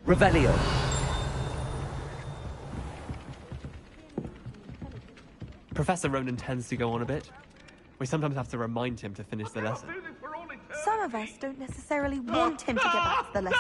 Revelio. Professor Ronan tends to go on a bit. We sometimes have to remind him to finish the lesson. Some of us don't necessarily want him to get back to the lesson.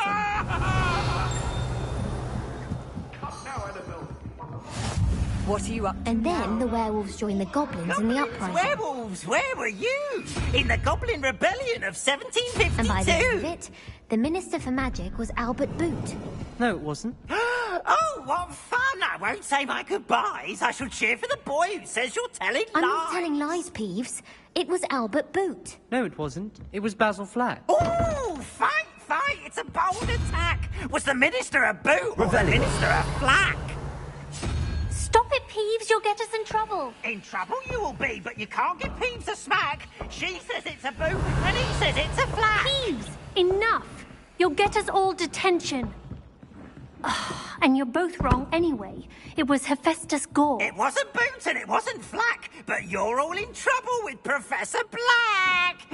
What are you up to And now? then the werewolves joined the goblins in the uprising. Werewolves, where were you? In the Goblin Rebellion of 1752. And by the end of it, the Minister for Magic was Albert Boot. No, it wasn't. Oh, what fun! I won't say my goodbyes. I shall cheer for the boy who says you're telling lies. I'm not telling lies, Peeves. It was Albert Boot. No, it wasn't. It was Basil Flack. Oh, fight! It's a bold attack. Was the Minister a boot or the Minister a flack? Stop it, Peeves. You'll get us in trouble. In trouble you will be, but you can't give Peeves a smack. She says it's a boot, and he says it's a flack. Peeves, enough. You'll get us all detention. And you're both wrong anyway. It was Hephaestus Gore. It wasn't Boot and it wasn't Flack, but you're all in trouble with Professor Black.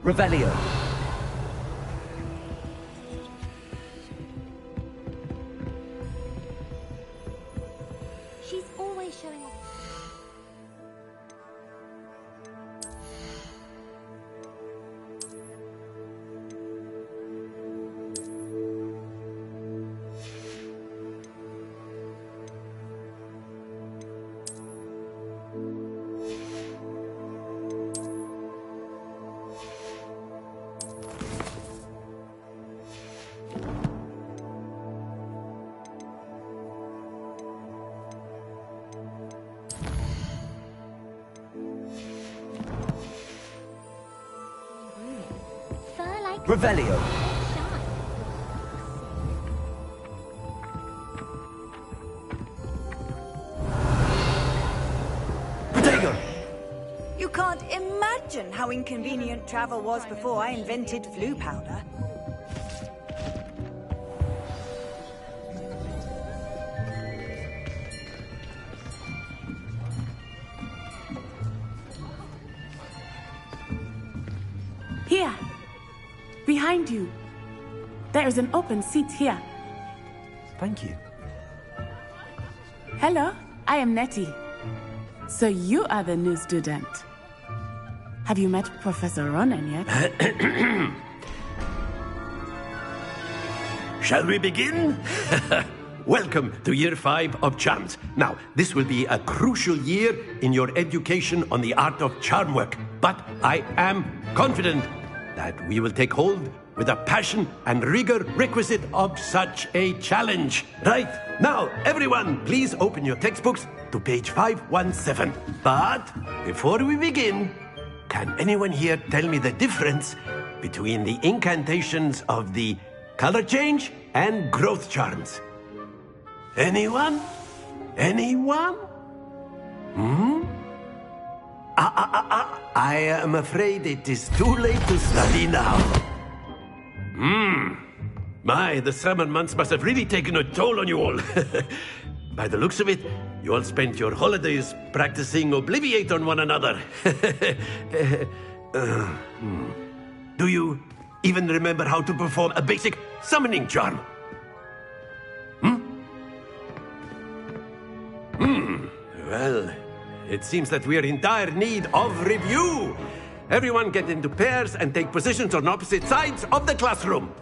Revelio. She's always showing off. Revelio. Protego. You can't imagine how inconvenient travel was before I invented flu powder. Here. Behind you. There is an open seat here. Thank you. Hello, I am Nettie. So you are the new student. Have you met Professor Ronan yet? Shall we begin? Welcome to Year 5 of Charms. Now, this will be a crucial year in your education on the art of charm work. But I am confident that we will take hold with the passion and rigor requisite of such a challenge. Right, now, everyone, please open your textbooks to page 517. But before we begin, can anyone here tell me the difference between the incantations of the color change and growth charms? Anyone? Anyone? I am afraid it is too late to study now. My, the summer months must have really taken a toll on you all. By the looks of it, you all spent your holidays practicing Obliviate on one another. Do you even remember how to perform a basic summoning charm? Well, it seems that we are in dire need of review. Everyone get into pairs and take positions on opposite sides of the classroom.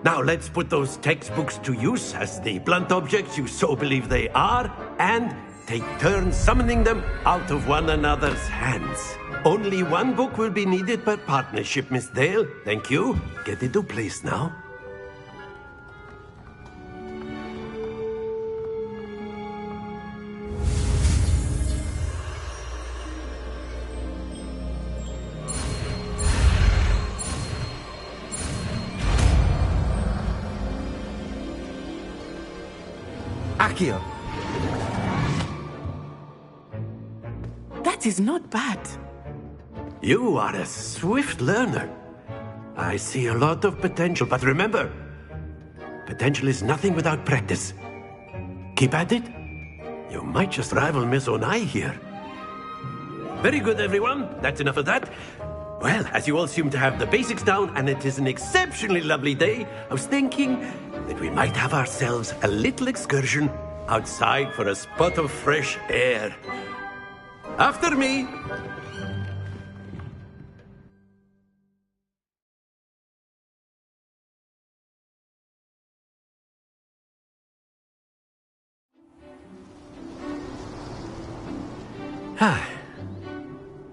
Now let's put those textbooks to use as the blunt objects you so believe they are, and take turns summoning them out of one another's hands. Only one book will be needed per partnership, Miss Dale. Thank you. Get into place now. Accio. That is not bad. You are a swift learner. I see a lot of potential, but remember, potential is nothing without practice. Keep at it. You might just rival Miss Onai here. Very good, everyone. That's enough of that. Well, as you all seem to have the basics down, and it is an exceptionally lovely day, I was thinking that we might have ourselves a little excursion outside for a spot of fresh air. After me.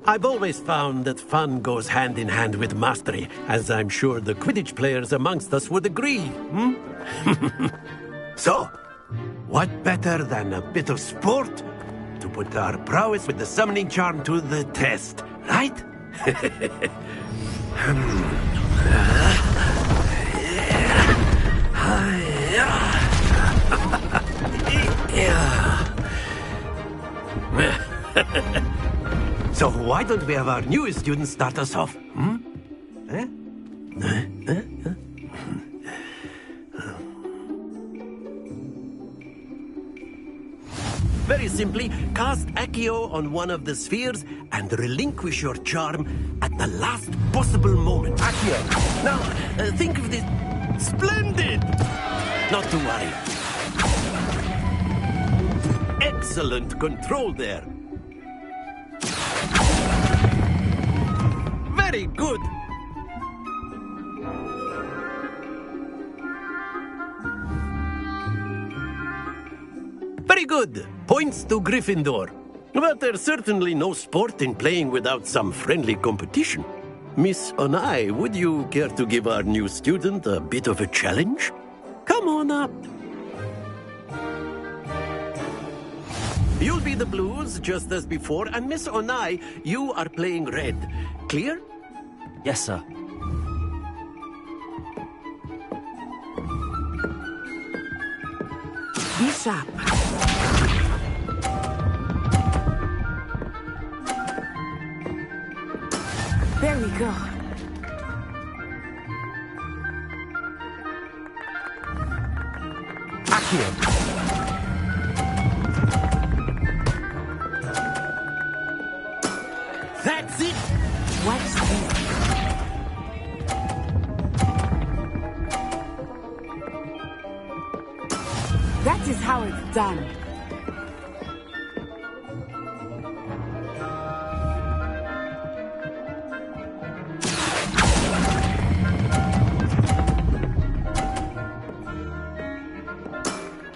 I've always found that fun goes hand in hand with mastery, as I'm sure the Quidditch players amongst us would agree. So, what better than a bit of sport to put our prowess with the summoning charm to the test, right? So why don't we have our newest student start us off? Very simply, cast Accio on one of the spheres and relinquish your charm at the last possible moment. Accio. Now, think of this. Splendid! Not to worry. Excellent control there. Very good. Very good. Points to Gryffindor. But there's certainly no sport in playing without some friendly competition. Miss Onai, would you care to give our new student a bit of a challenge? Come on up. You'll be the blues, just as before, and Miss Onai, you are playing red. Clear? Yes, sir. Be sharp. There we go. Accio. That's it! Watch this. done.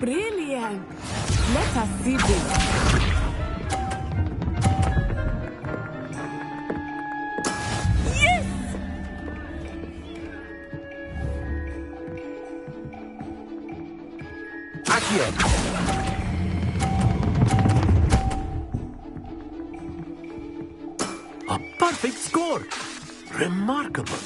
Brilliant! Let us see this. Accio! A perfect score! Remarkable.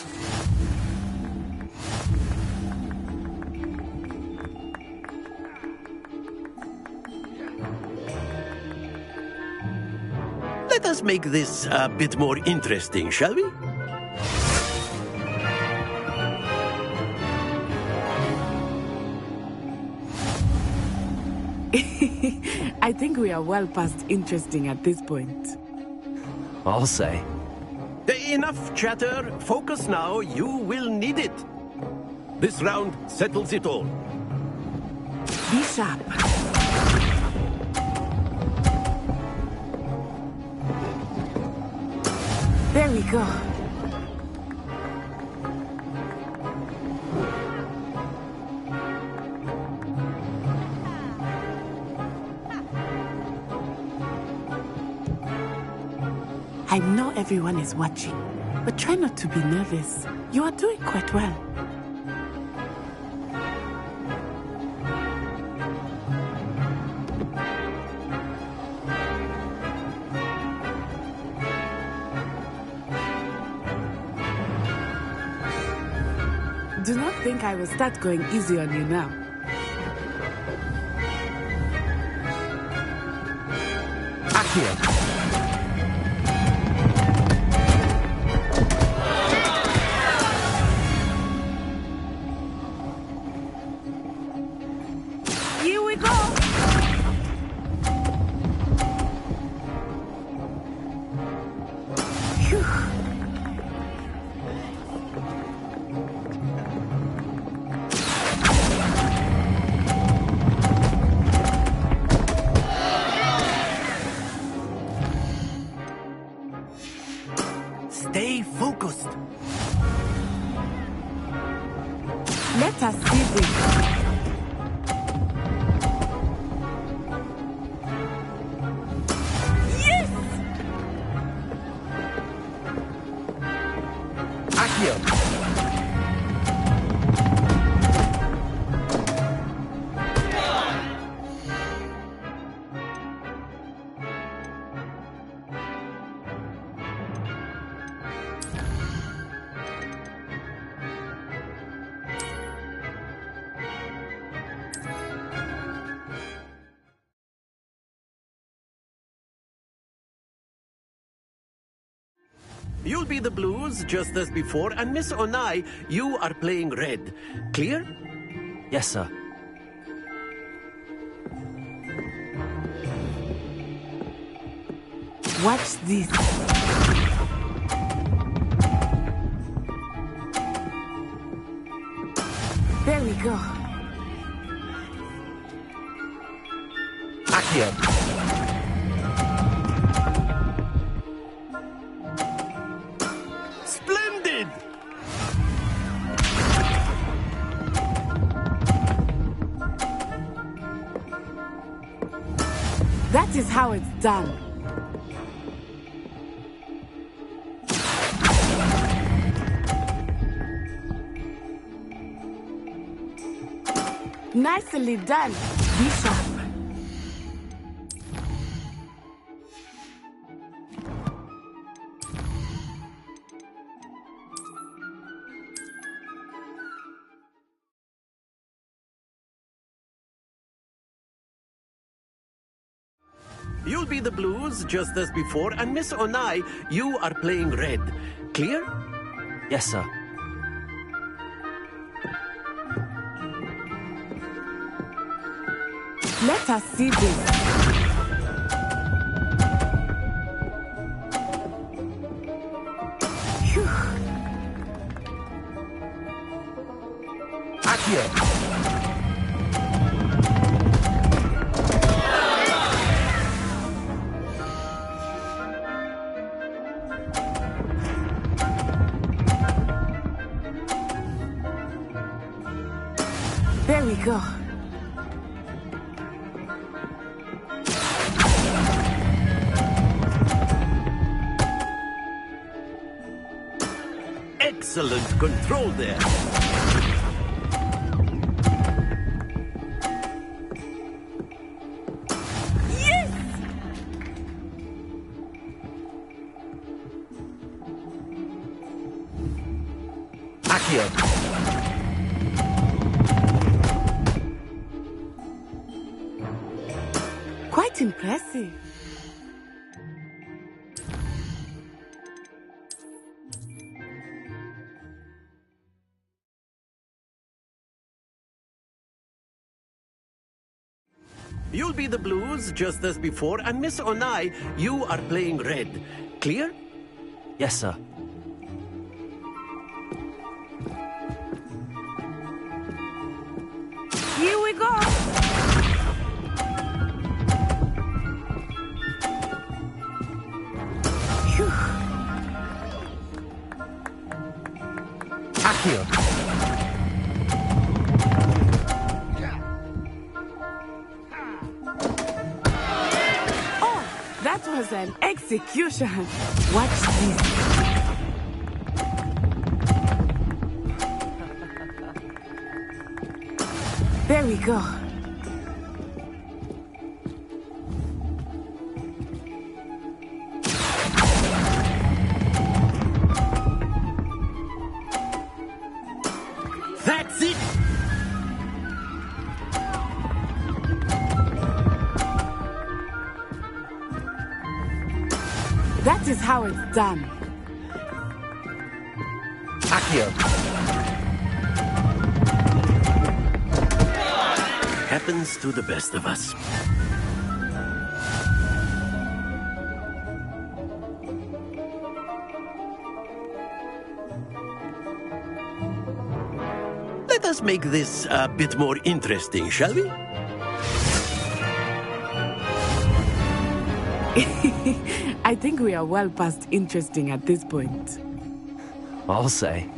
Let us make this a bit more interesting, shall we? I think we are well past interesting at this point. I'll say. Enough chatter. Focus now. You will need it. This round settles it all. Be sharp. There we go. I know everyone is watching, but try not to be nervous. You are doing quite well. Do not think I will start going easy on you now. Accio! Here we go! Phew. Stay focused. Let us see this. Accio! You'll be the blues, just as before, and Miss Onai, you are playing red. Clear? Yes, sir. Watch this. There we go. Accio! Splendid! That is how it's done. Nicely done, Bishop. You'll be the blues, just as before, and Miss Onai, you are playing red. Clear? Yes, sir. Let us see this. Phew. Accio! we go. Excellent control there. Accio. Quite impressive. You'll be the blues just as before, and Miss Onai, you are playing red. Clear? Yes, sir. Here we go. Phew. Accio. Oh, that was an execution. Watch this. There we go. That's it! That is how it's done. Accio. Happens to the best of us. Let us make this a bit more interesting, shall we? I think we are well past interesting at this point. I'll say.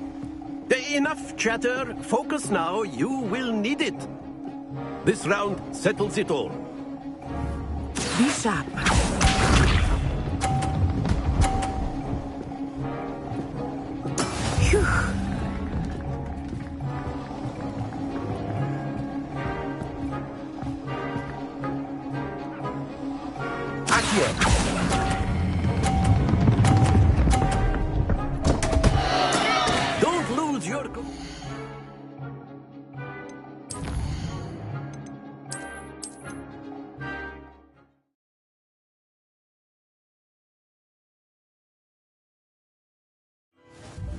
Enough chatter. Focus now. You will need it. This round settles it all. Be sharp. Phew. Accio. Don't lose your...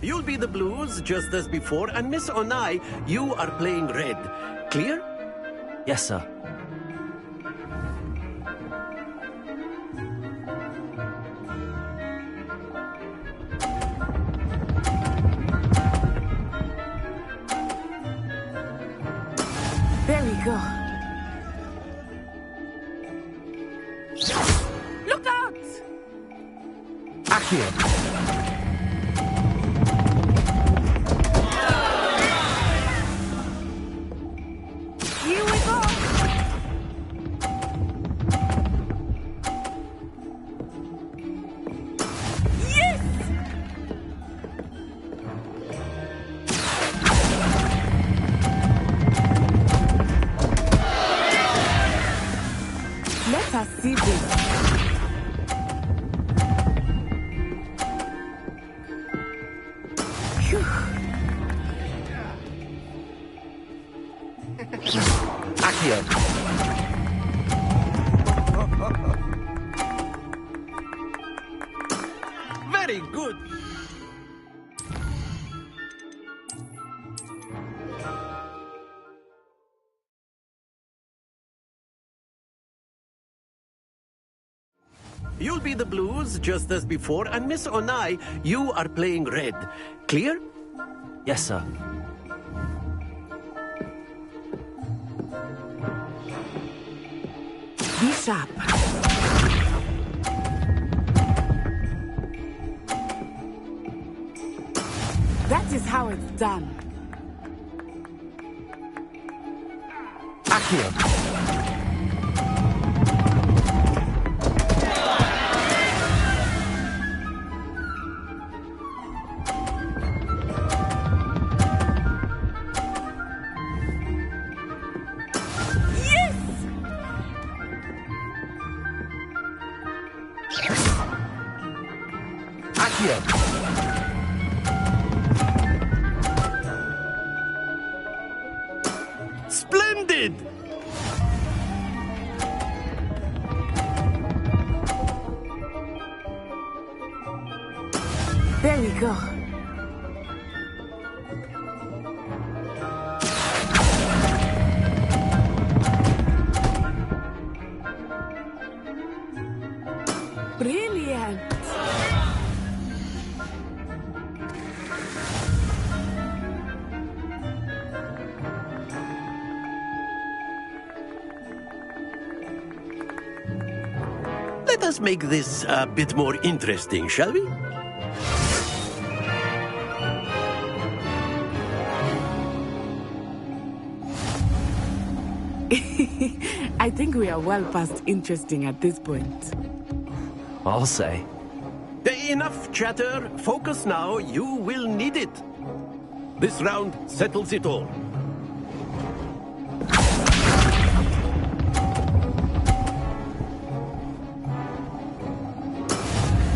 You'll be the blues just as before, and Miss Onai, you are playing red. Clear? Yes, sir. There we go. Look out! Accio. Here we go. Yes! Let us see this. Phew. Accio. Very good. You'll be the blues just as before, and Miss Onai, you are playing red. Clear? Yes, sir. Be sharp. That is how it's done. Accio. Accio. Splendid! There we go. Brilliant. Let us make this a bit more interesting, shall we? I think we are well past interesting at this point. I'll say. Enough chatter. Focus now. You will need it. This round settles it all.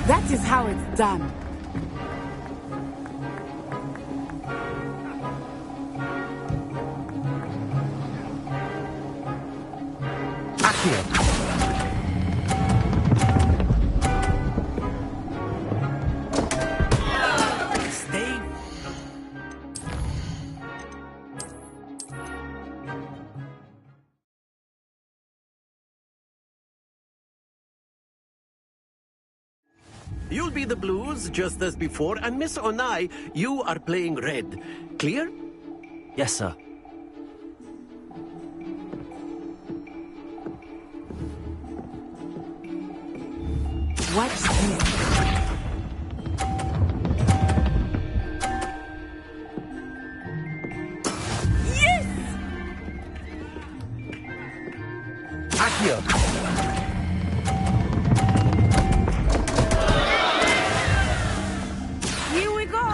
That is how it's done. Accio. Stay. You'll be the blues, just as before, and Miss Onai, you are playing red. Clear? Yes, sir. Watch this. Accio. Here we go.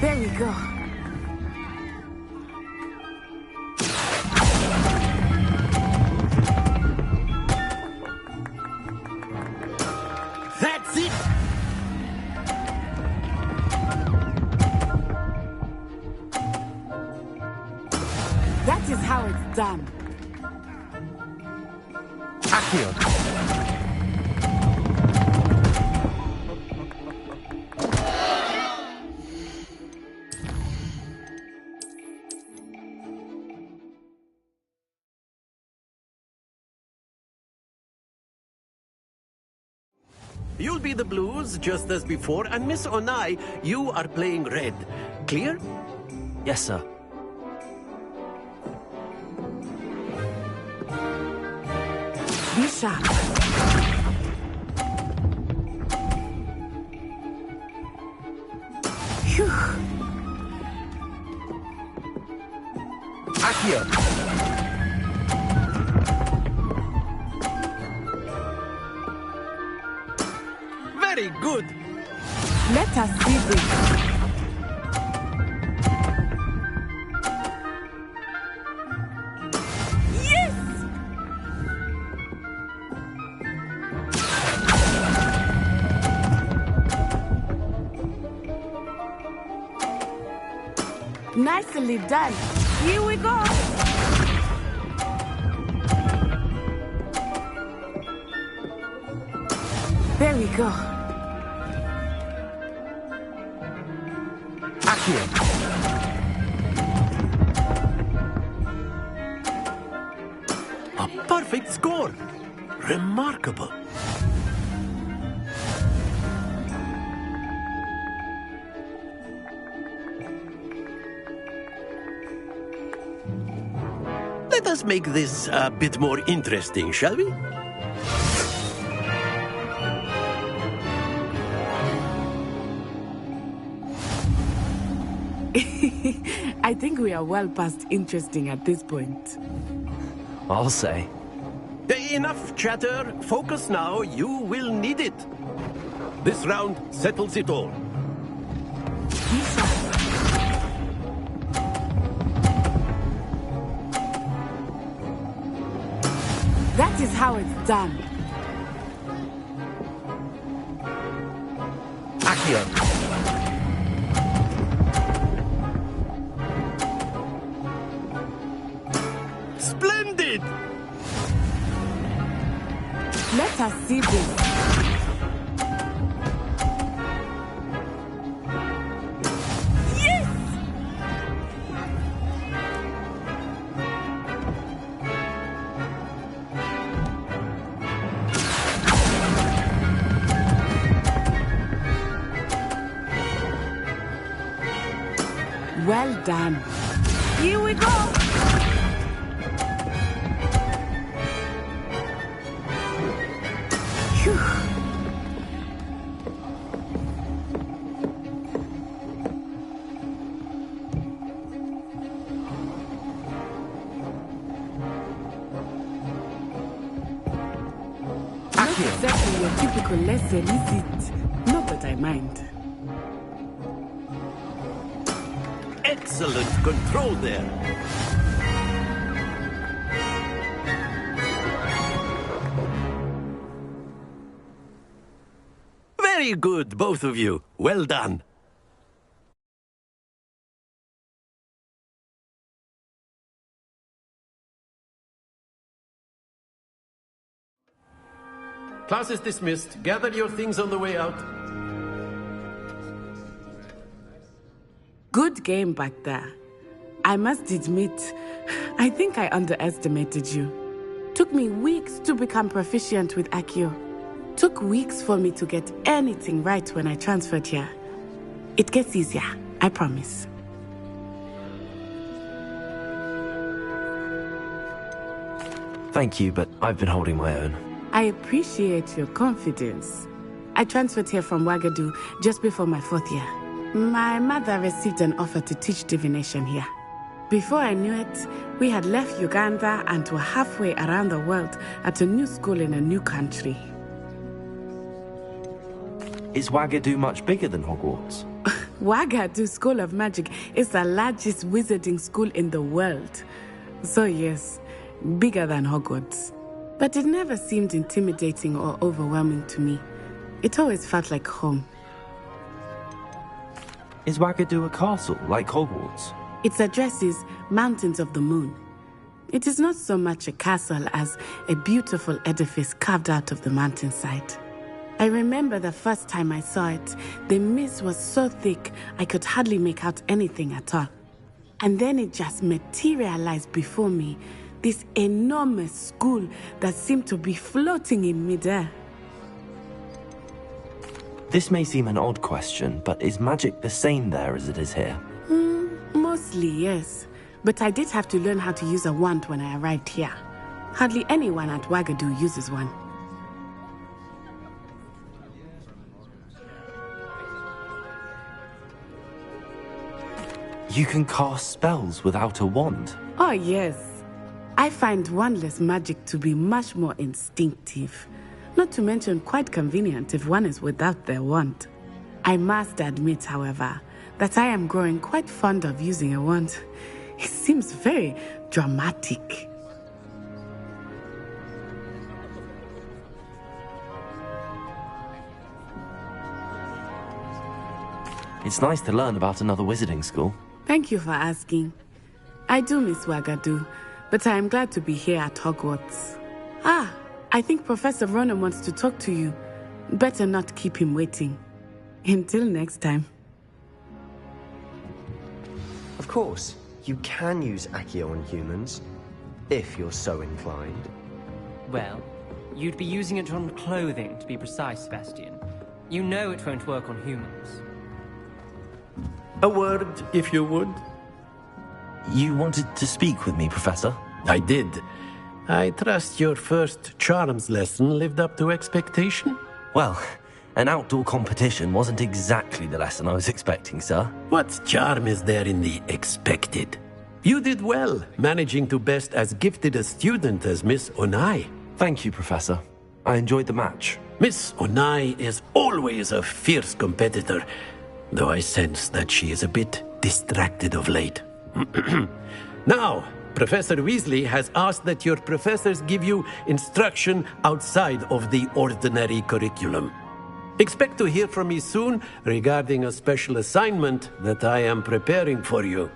There we go. That's it! That is how it's done. Accio. You'll be the blues, just as before, and Miss Onai, you are playing red. Clear? Yes, sir. Be sharp. Phew. Accio. Very good. Let us see this. Nicely done. Here we go. There we go. Accio. A perfect score. Remarkable. Let us make this a bit more interesting, shall we? I think we are well past interesting at this point. I'll say. Enough chatter. Focus now. You will need it. This round settles it all. That is how it's done. Accio. Splendid! Let us see this. Yes! Well done. Here we go. Phew. Not exactly your typical lesson, is it? Not that I mind. Excellent control there. Very good, both of you. Well done. Class is dismissed. Gather your things on the way out. Good game back there. I must admit, I think I underestimated you. Took me weeks to become proficient with Accio. Took weeks for me to get anything right when I transferred here. It gets easier, I promise. Thank you, but I've been holding my own. I appreciate your confidence. I transferred here from Wagadu just before my 4th year. My mother received an offer to teach divination here. Before I knew it, we had left Uganda and were halfway around the world at a new school in a new country. Is Wagadu much bigger than Hogwarts? Wagadu School of Magic is the largest wizarding school in the world. So yes, bigger than Hogwarts. But it never seemed intimidating or overwhelming to me. It always felt like home. Is Wagadu a castle, like Hogwarts? Its address is Mountains of the Moon. It is not so much a castle as a beautiful edifice carved out of the mountainside. I remember the first time I saw it, the mist was so thick I could hardly make out anything at all. And then it just materialized before me, this enormous school that seemed to be floating in midair. This may seem an odd question, but is magic the same there as it is here? Mostly, yes. But I did have to learn how to use a wand when I arrived here. Hardly anyone at Wagadu uses one. You can cast spells without a wand? Oh, yes. I find wandless magic to be much more instinctive. Not to mention quite convenient if one is without their wand. I must admit, however, that I am growing quite fond of using a wand. It seems very dramatic. It's nice to learn about another wizarding school. Thank you for asking. I do miss Wagadu, but I am glad to be here at Hogwarts. Ah, I think Professor Ronen wants to talk to you. Better not keep him waiting. Until next time. Of course, you can use Accio on humans, if you're so inclined. Well, you'd be using it on clothing, to be precise, Sebastian. You know it won't work on humans. A word, if you would. You wanted to speak with me, Professor? I did. I trust your first charms lesson lived up to expectation? Well, An outdoor competition wasn't exactly the lesson I was expecting, sir. What charm is there in the expected? You did well, managing to best as gifted a student as Miss Onai. Thank you, Professor. I enjoyed the match. Miss Onai is always a fierce competitor, though I sense that she is a bit distracted of late. Now, Professor Weasley has asked that your professors give you instruction outside of the ordinary curriculum. Expect to hear from me soon regarding a special assignment that I am preparing for you.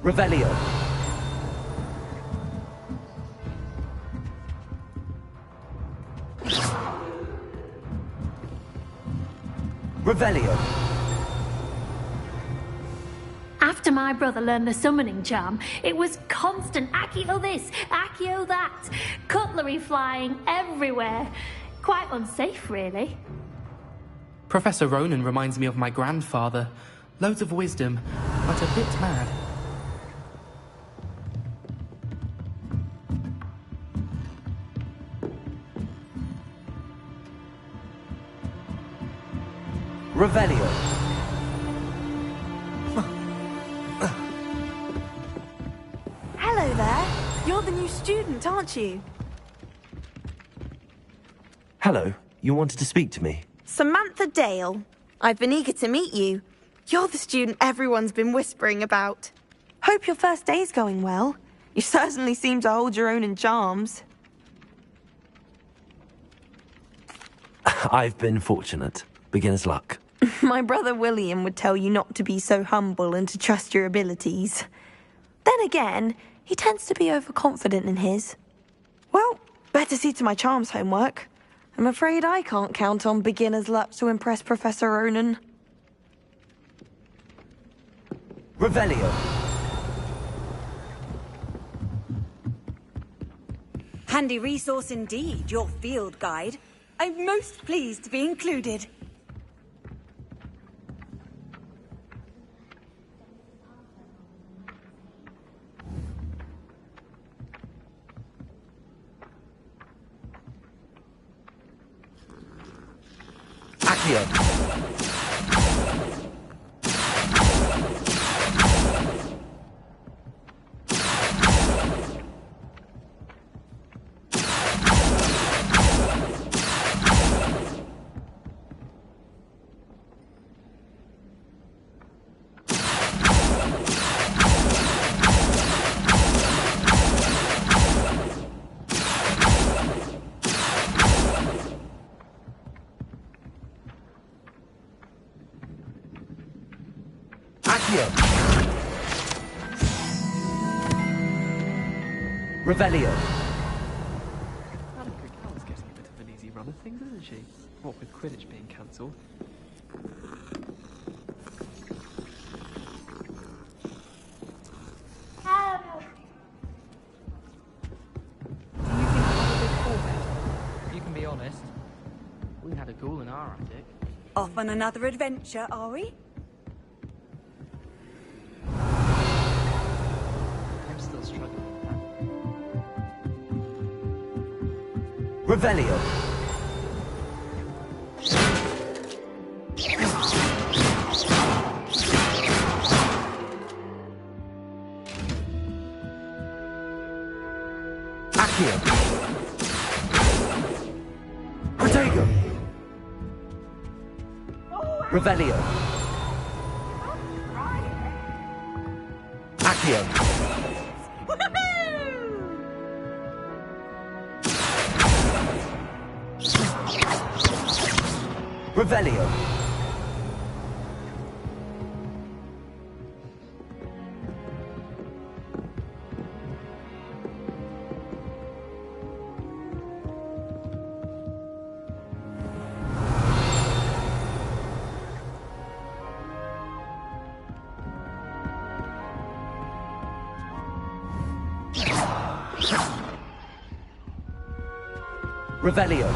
Revelio. Revelio. After my brother learned the summoning charm, it was constant Accio this, Accio that. Cutlery flying everywhere. Quite unsafe, really. Professor Ronen reminds me of my grandfather. Loads of wisdom, but a bit mad. Revelio. Hello there. You're the new student, aren't you? Hello. You wanted to speak to me? Samantha Dale. I've been eager to meet you. You're the student everyone's been whispering about. Hope your first day's going well. You certainly seem to hold your own in charms. I've been fortunate. Beginner's luck. My brother William would tell you not to be so humble and to trust your abilities. Then again, he tends to be overconfident in his. Well, better see to my charms homework. I'm afraid I can't count on beginner's luck to impress Professor Ronen. Revelio. Handy resource indeed, your field guide. I'm most pleased to be included. Accio. Revelio. Madame getting a bit of an easy run of things, isn't she? What with Quidditch being cancelled. You can be honest. We had a ghoul in our attic. Off on another adventure, are we? I'm still struggling with Revelio. Revelio. Accio. Revelio. Revelio.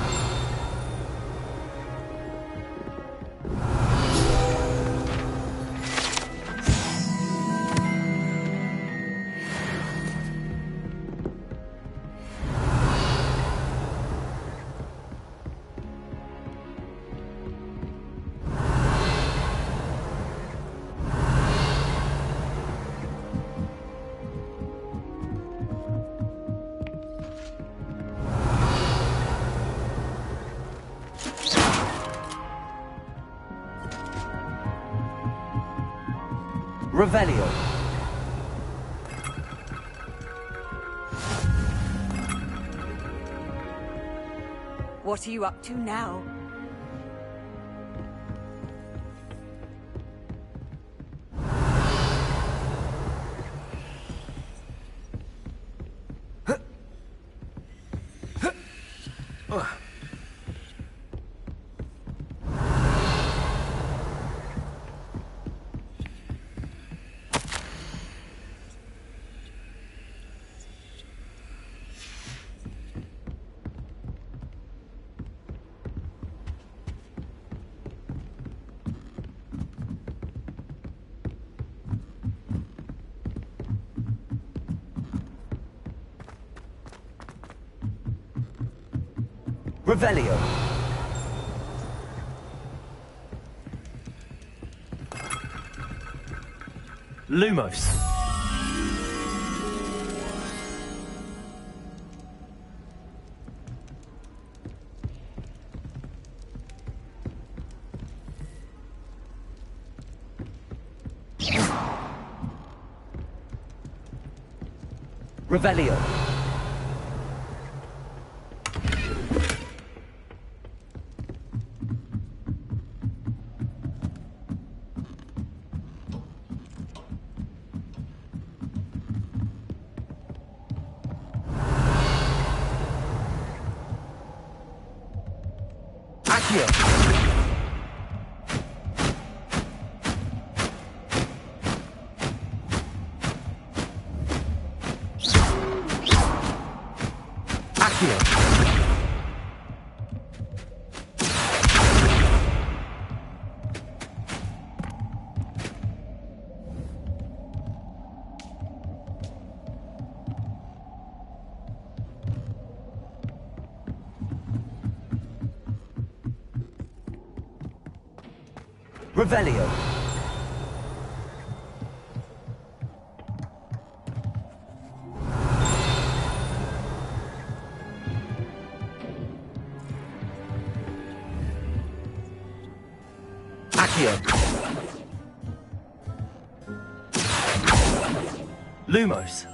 Revelio. What are you up to now? Revelio. Lumos. Revelio. Accio. Accio. Revelio. Accio. Lumos.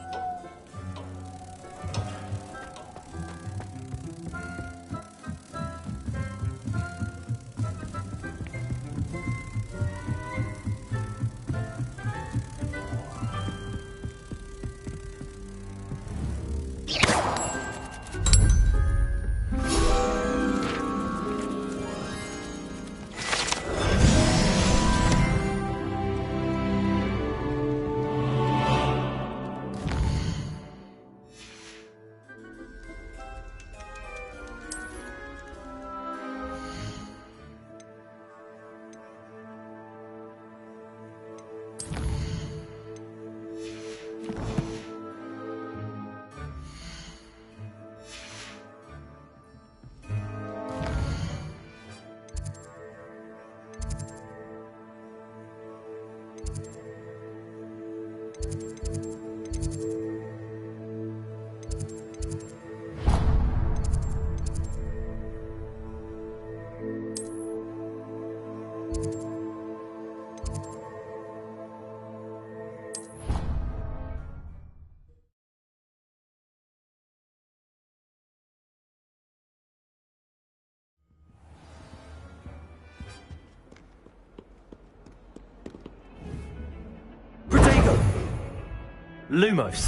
you Lumos.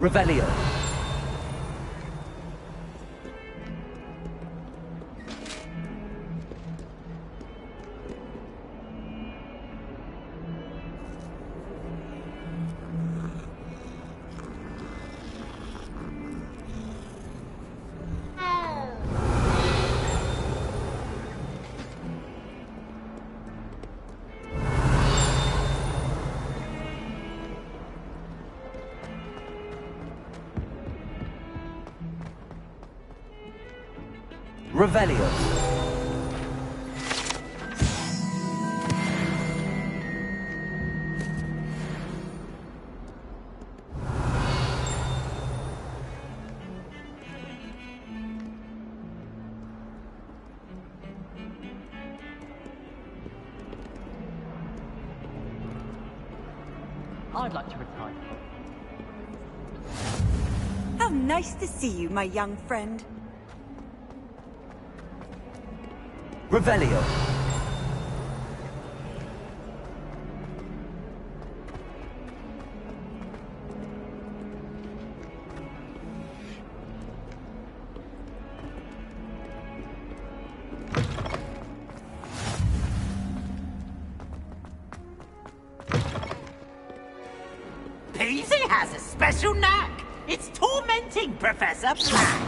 Revelio. Revelio. I'd like to retire. How nice to see you, my young friend. Revelio. Peasy has a special knack. It's tormenting Professor Black.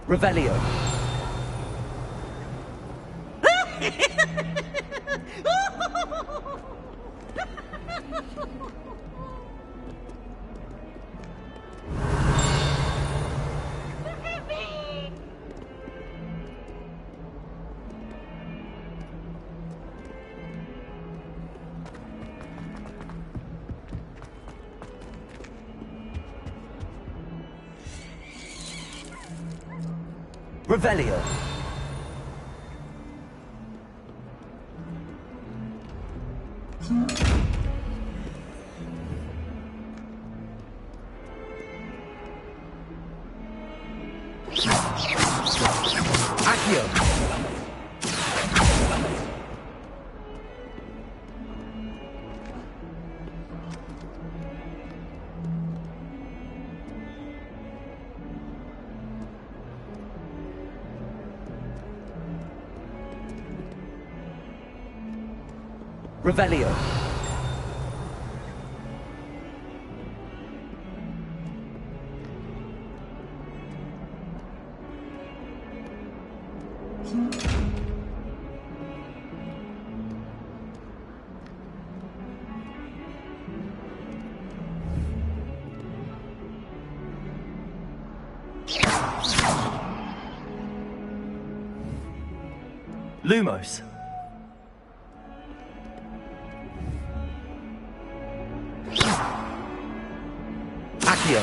Revelio. Revelio. Accio. Revelio. Lumos. Accio.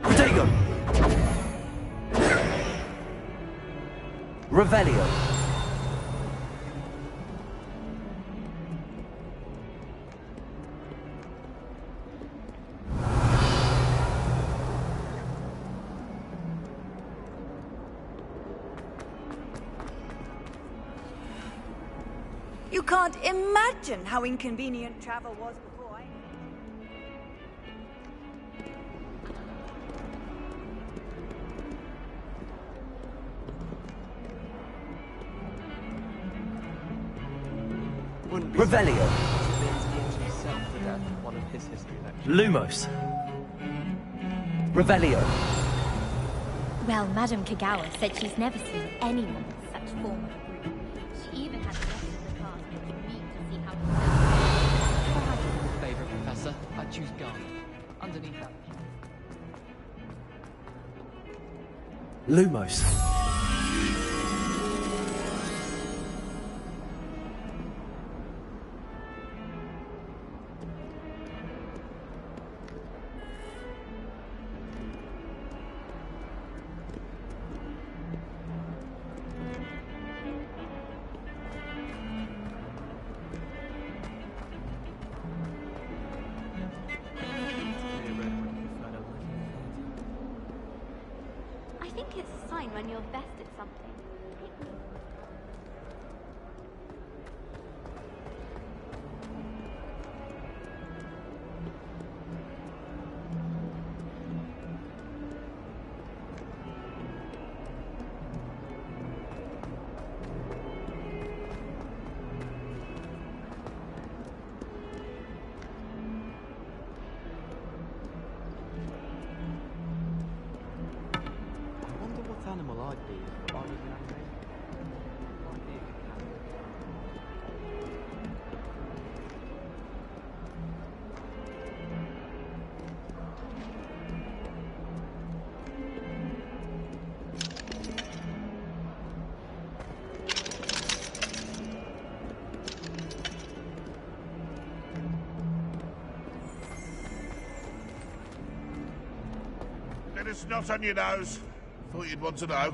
Protego. Revelio. can't imagine how inconvenient travel was before I... Wouldn't be Revelio. himself to death in one of his history lectures. Lumos. Revelio. Well, Madame Kagawa said she's never seen anyone with such form of group. She even had the rest of the class looking mean to see how Favorite professor, I choose Guard. Underneath that. Lumos. I think it's a sign when you're best at something. I wonder what animal I'd be if I was an animator. I'd be a cat. Bit of snot on your nose. Thought you'd want to know.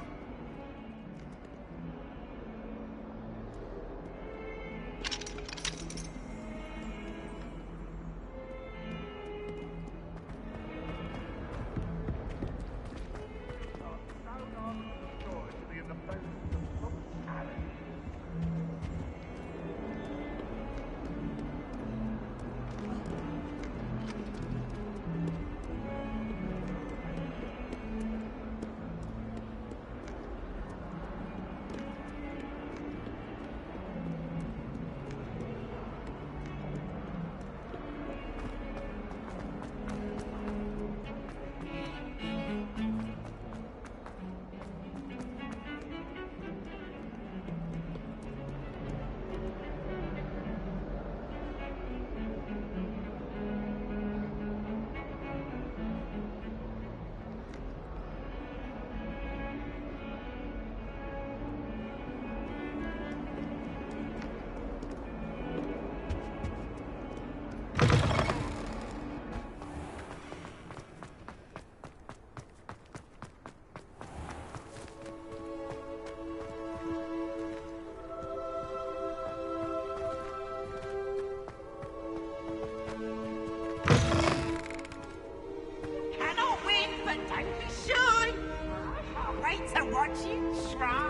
Cannot win, but don't be shy. I can't wait to watch you try.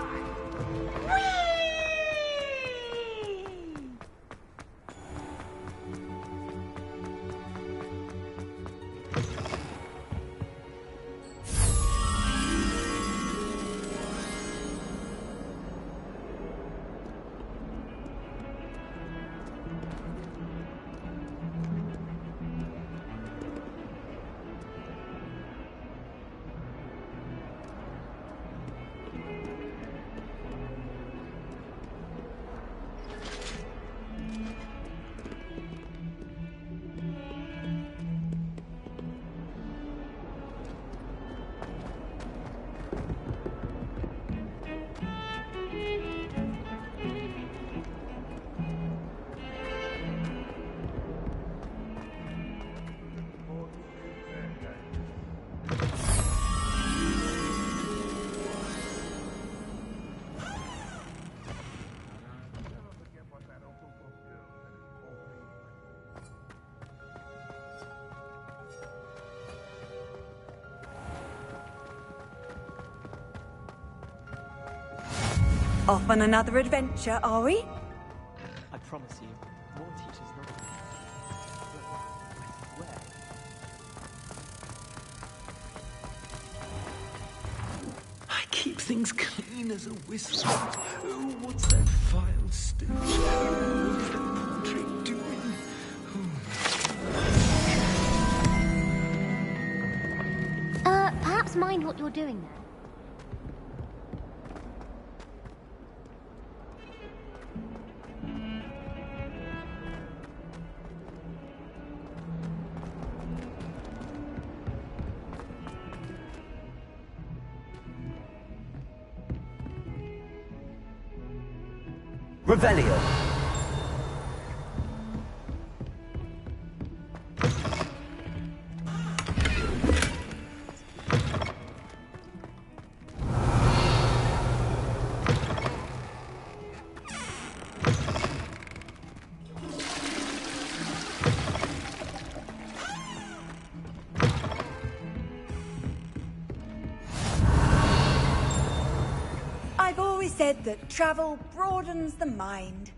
Whee! Off on another adventure, are we? promise you, more teachers not. I swear. I keep things clean as a whistle. Oh, what's that vile stench? What is that portrait doing? Perhaps mind what you're doing there. Revelio. I've always said that travel broadens the mind.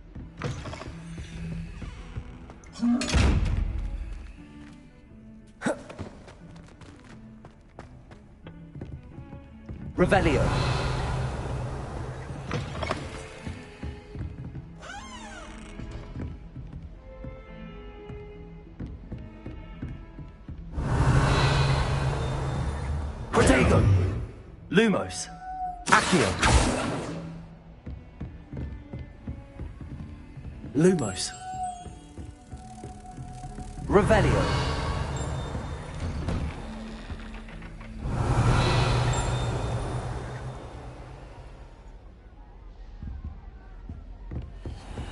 Revelio. Protego. Lumos. Accio. Lumos. Revelio.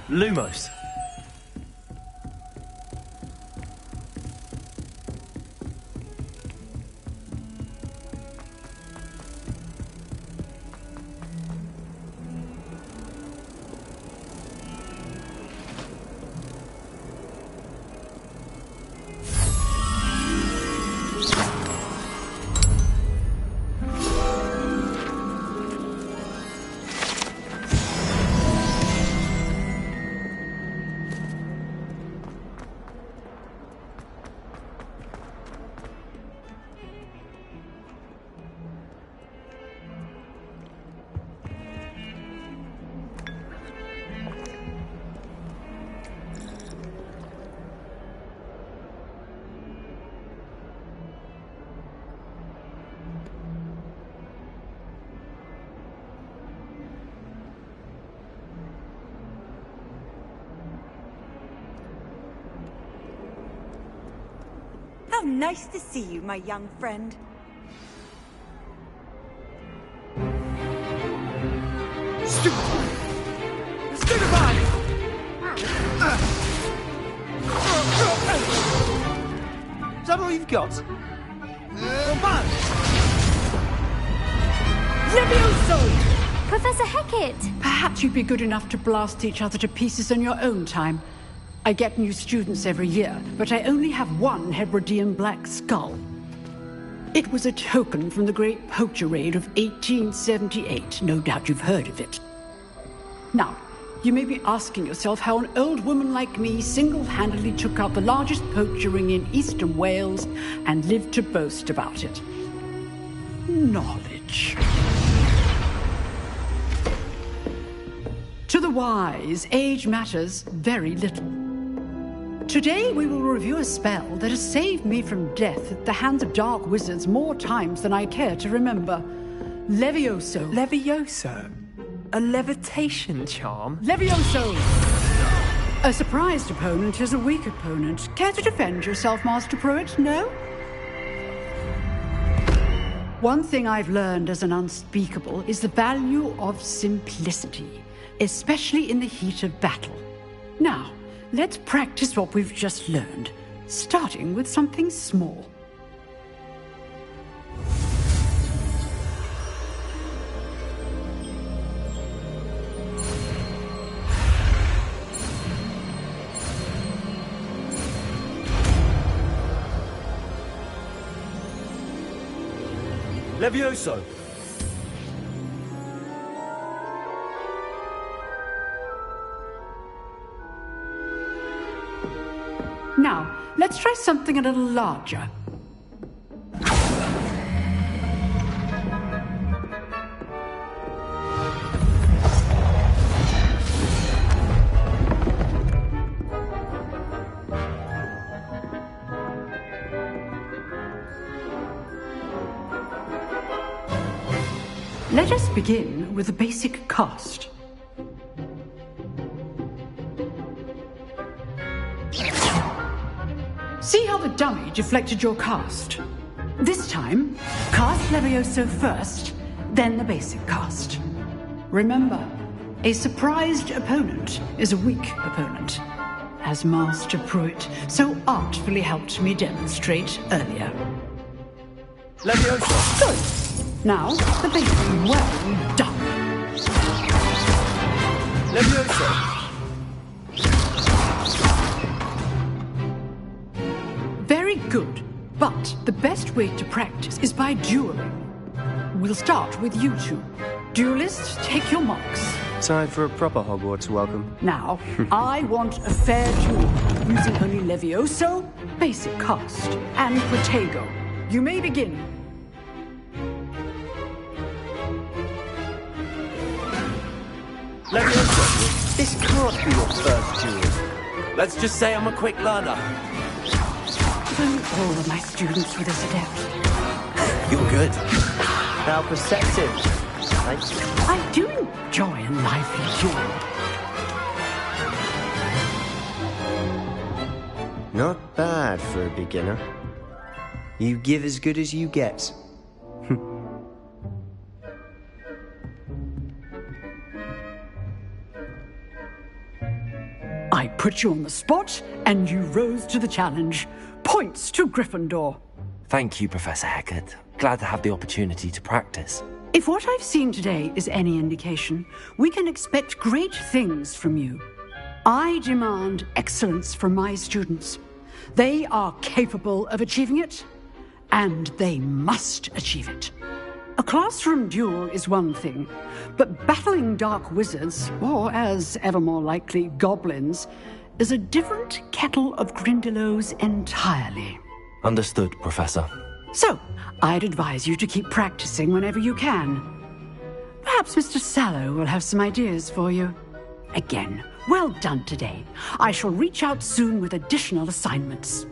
Lumos. How nice to see you, my young friend. Stupefy! Is that all you've got? Levioso! Professor Hecat! Perhaps you'd be good enough to blast each other to pieces in your own time. I get new students every year, but I only have one Hebridean black skull. It was a token from the Great Poacher Raid of 1878. No doubt you've heard of it. Now, you may be asking yourself how an old woman like me single-handedly took out the largest poacher ring in eastern Wales and lived to boast about it. Knowledge. To the wise, age matters very little. Today we will review a spell that has saved me from death at the hands of dark wizards more times than I care to remember. Levioso. Levioso? A levitation charm? Levioso! A surprised opponent is a weak opponent. Care to defend yourself, Master Pruitt? No? One thing I've learned as an unspeakable is the value of simplicity, especially in the heat of battle. Now, let's practice what we've just learned, starting with something small. Levioso! Now, let's try something a little larger. Let us begin with the basic cast. See how the dummy deflected your cast? This time, cast Levioso first, then the basic cast. Remember, a surprised opponent is a weak opponent, as Master Pruitt so artfully helped me demonstrate earlier. Levioso! Good. Now, the basic. Well done. Levioso! Very good. But the best way to practice is by dueling. We'll start with you two. Duelists, take your marks. Time for a proper Hogwarts welcome. Now, I want a fair duel, using only Levioso, basic cast, and Protego. You may begin. Levioso, this can't be your first duel. Let's just say I'm a quick learner. If only all of my students were this adept. You're good. How perceptive. I do enjoy a lively duel. Not bad for a beginner. You give as good as you get. I put you on the spot, and you rose to the challenge. Points to Gryffindor. Thank you, Professor Hecat. Glad to have the opportunity to practice. If what I've seen today is any indication, we can expect great things from you. I demand excellence from my students. They are capable of achieving it, and they must achieve it. A classroom duel is one thing, but battling dark wizards, or as ever more likely, goblins, is a different kettle of Grindylows entirely. Understood, Professor. So, I'd advise you to keep practicing whenever you can. Perhaps Mr. Sallow will have some ideas for you. Again, well done today. I shall reach out soon with additional assignments.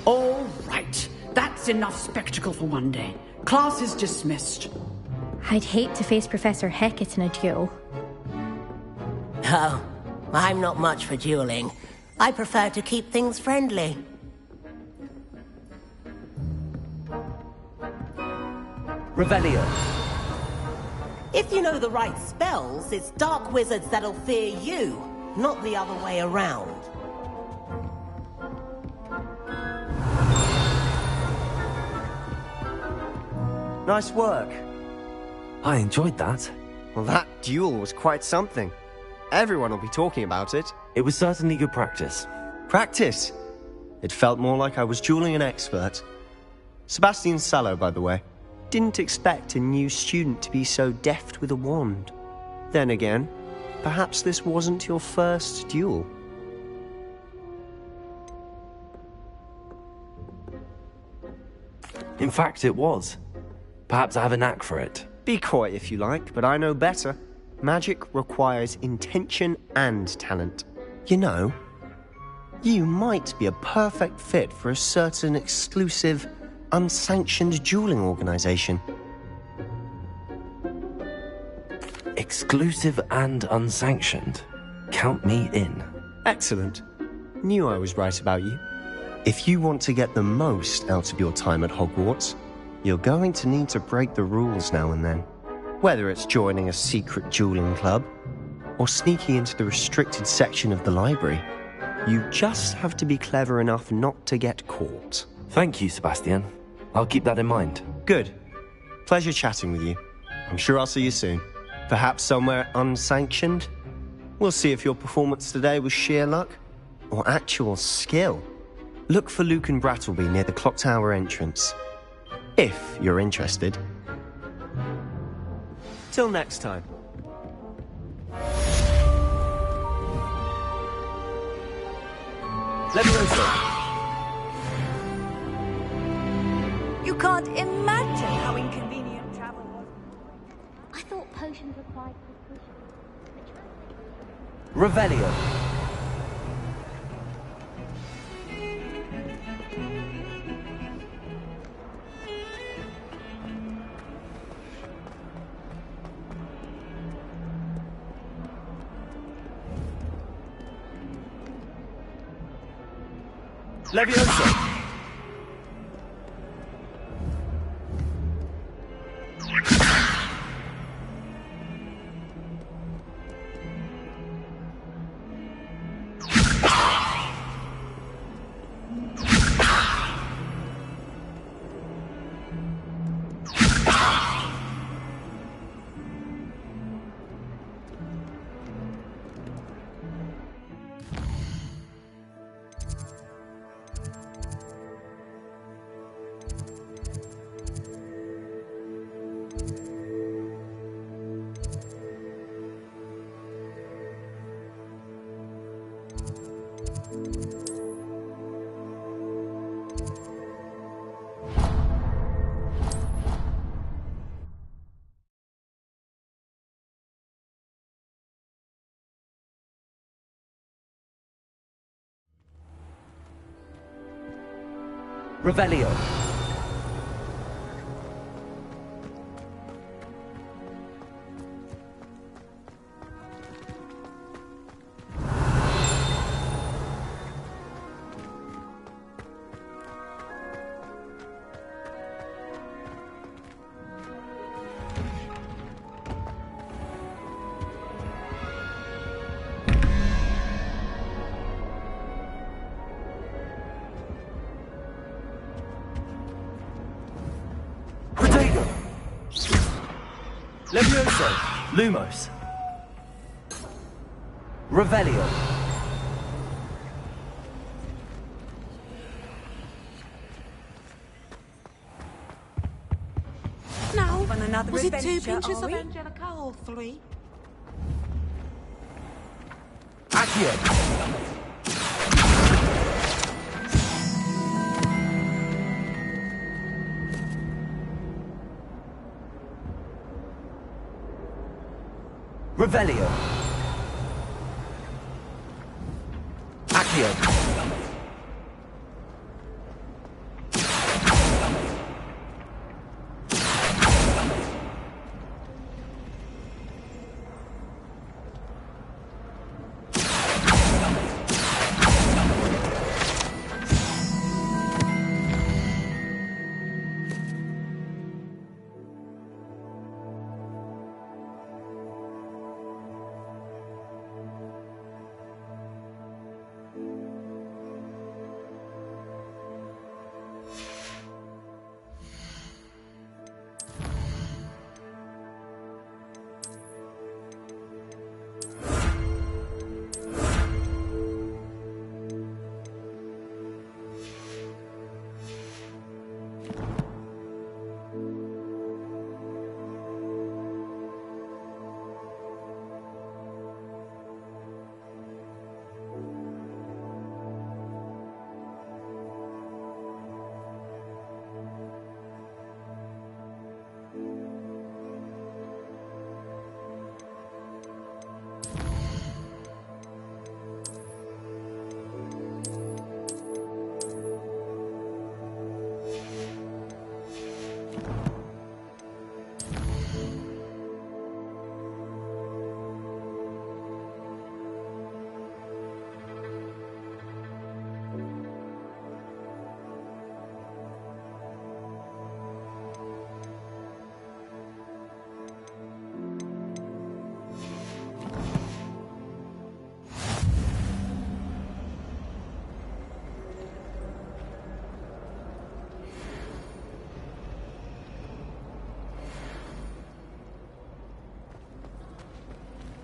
All right. That's enough spectacle for one day. Class is dismissed. I'd hate to face Professor Hecat in a duel. Oh, I'm not much for dueling. I prefer to keep things friendly. Revelio. If you know the right spells, it's dark wizards that'll fear you, not the other way around. Nice work. I enjoyed that. Well, that duel was quite something. Everyone will be talking about it. It was certainly good practice. Practice? It felt more like I was dueling an expert. Sebastian Sallow, by the way. Didn't expect a new student to be so deft with a wand. Then again, perhaps this wasn't your first duel. In fact, it was. Perhaps I have a knack for it. Be coy if you like, but I know better. Magic requires intention and talent. You know, you might be a perfect fit for a certain exclusive, unsanctioned dueling organization. Exclusive and unsanctioned? Count me in. Excellent. Knew I was right about you. If you want to get the most out of your time at Hogwarts, you're going to need to break the rules now and then. Whether it's joining a secret dueling club, or sneaking into the restricted section of the library, you just have to be clever enough not to get caught. Thank you, Sebastian. I'll keep that in mind. Good. Pleasure chatting with you. I'm sure I'll see you soon. Perhaps somewhere unsanctioned? We'll see if your performance today was sheer luck, or actual skill. Look for Luke and Brattleby near the Clock Tower entrance. If you're interested. Till next time. Levioso! You can't imagine how inconvenient travel was. I thought potions required precision. Revelio. Levioso! Revelio. Levioso! Lumos! Revelio! Now, On another was it 2 adventure, pinches are of we? Angelica or 3? Accio! Revelio. Accio.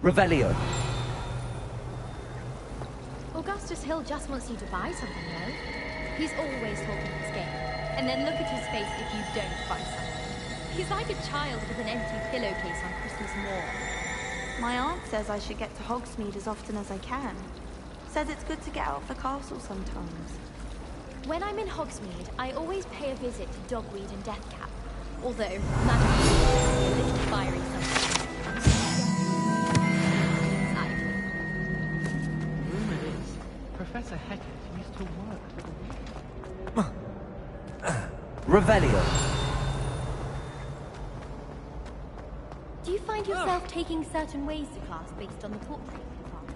Revelio. Augustus Hill just wants you to buy something, though. He's always talking his game. And then look at his face if you don't buy something. He's like a child with an empty pillowcase on Christmas morn. My aunt says I should get to Hogsmeade as often as I can. Says it's good to get out of the castle sometimes. When I'm in Hogsmeade, I always pay a visit to Dogweed and Deathcap. Although, magic is a little fiery sometimes. Rumor is, Professor Hecat used to work for the Revelio. Do you find yourself taking certain ways to class based on the portrait of your father?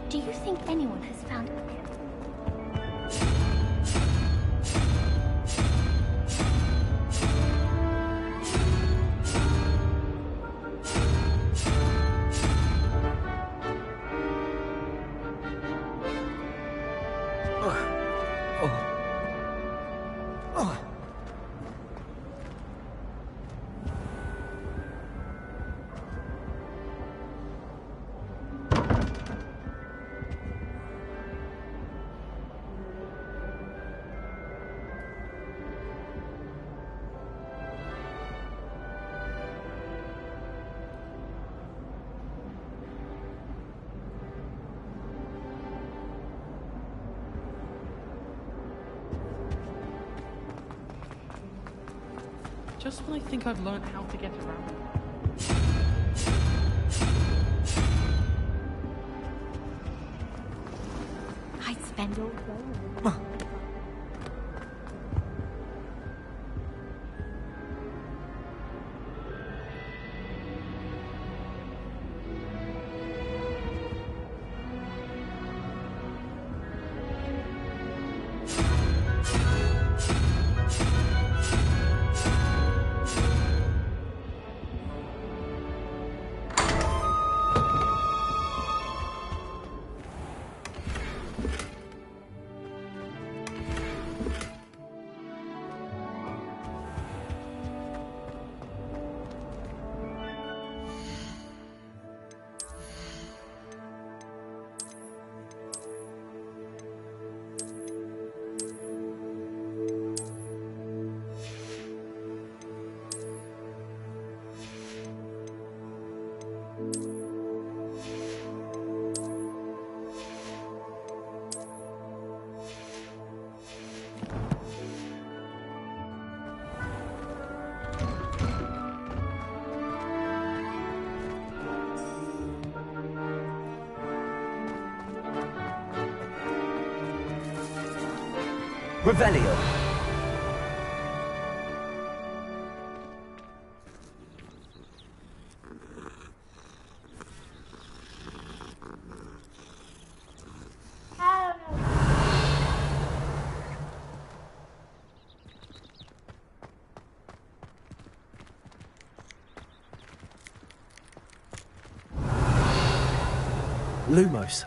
Do you think anyone has found Just when I think I've learned how to get around. I'd spend all day. Revelio. Lumos.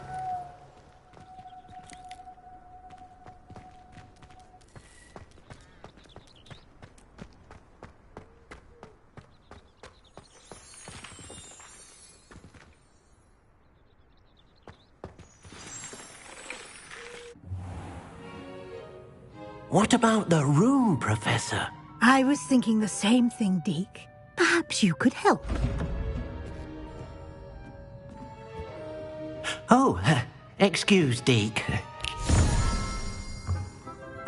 What about the room, Professor? I was thinking the same thing, Deke. Perhaps you could help. Oh, excuse, Deke.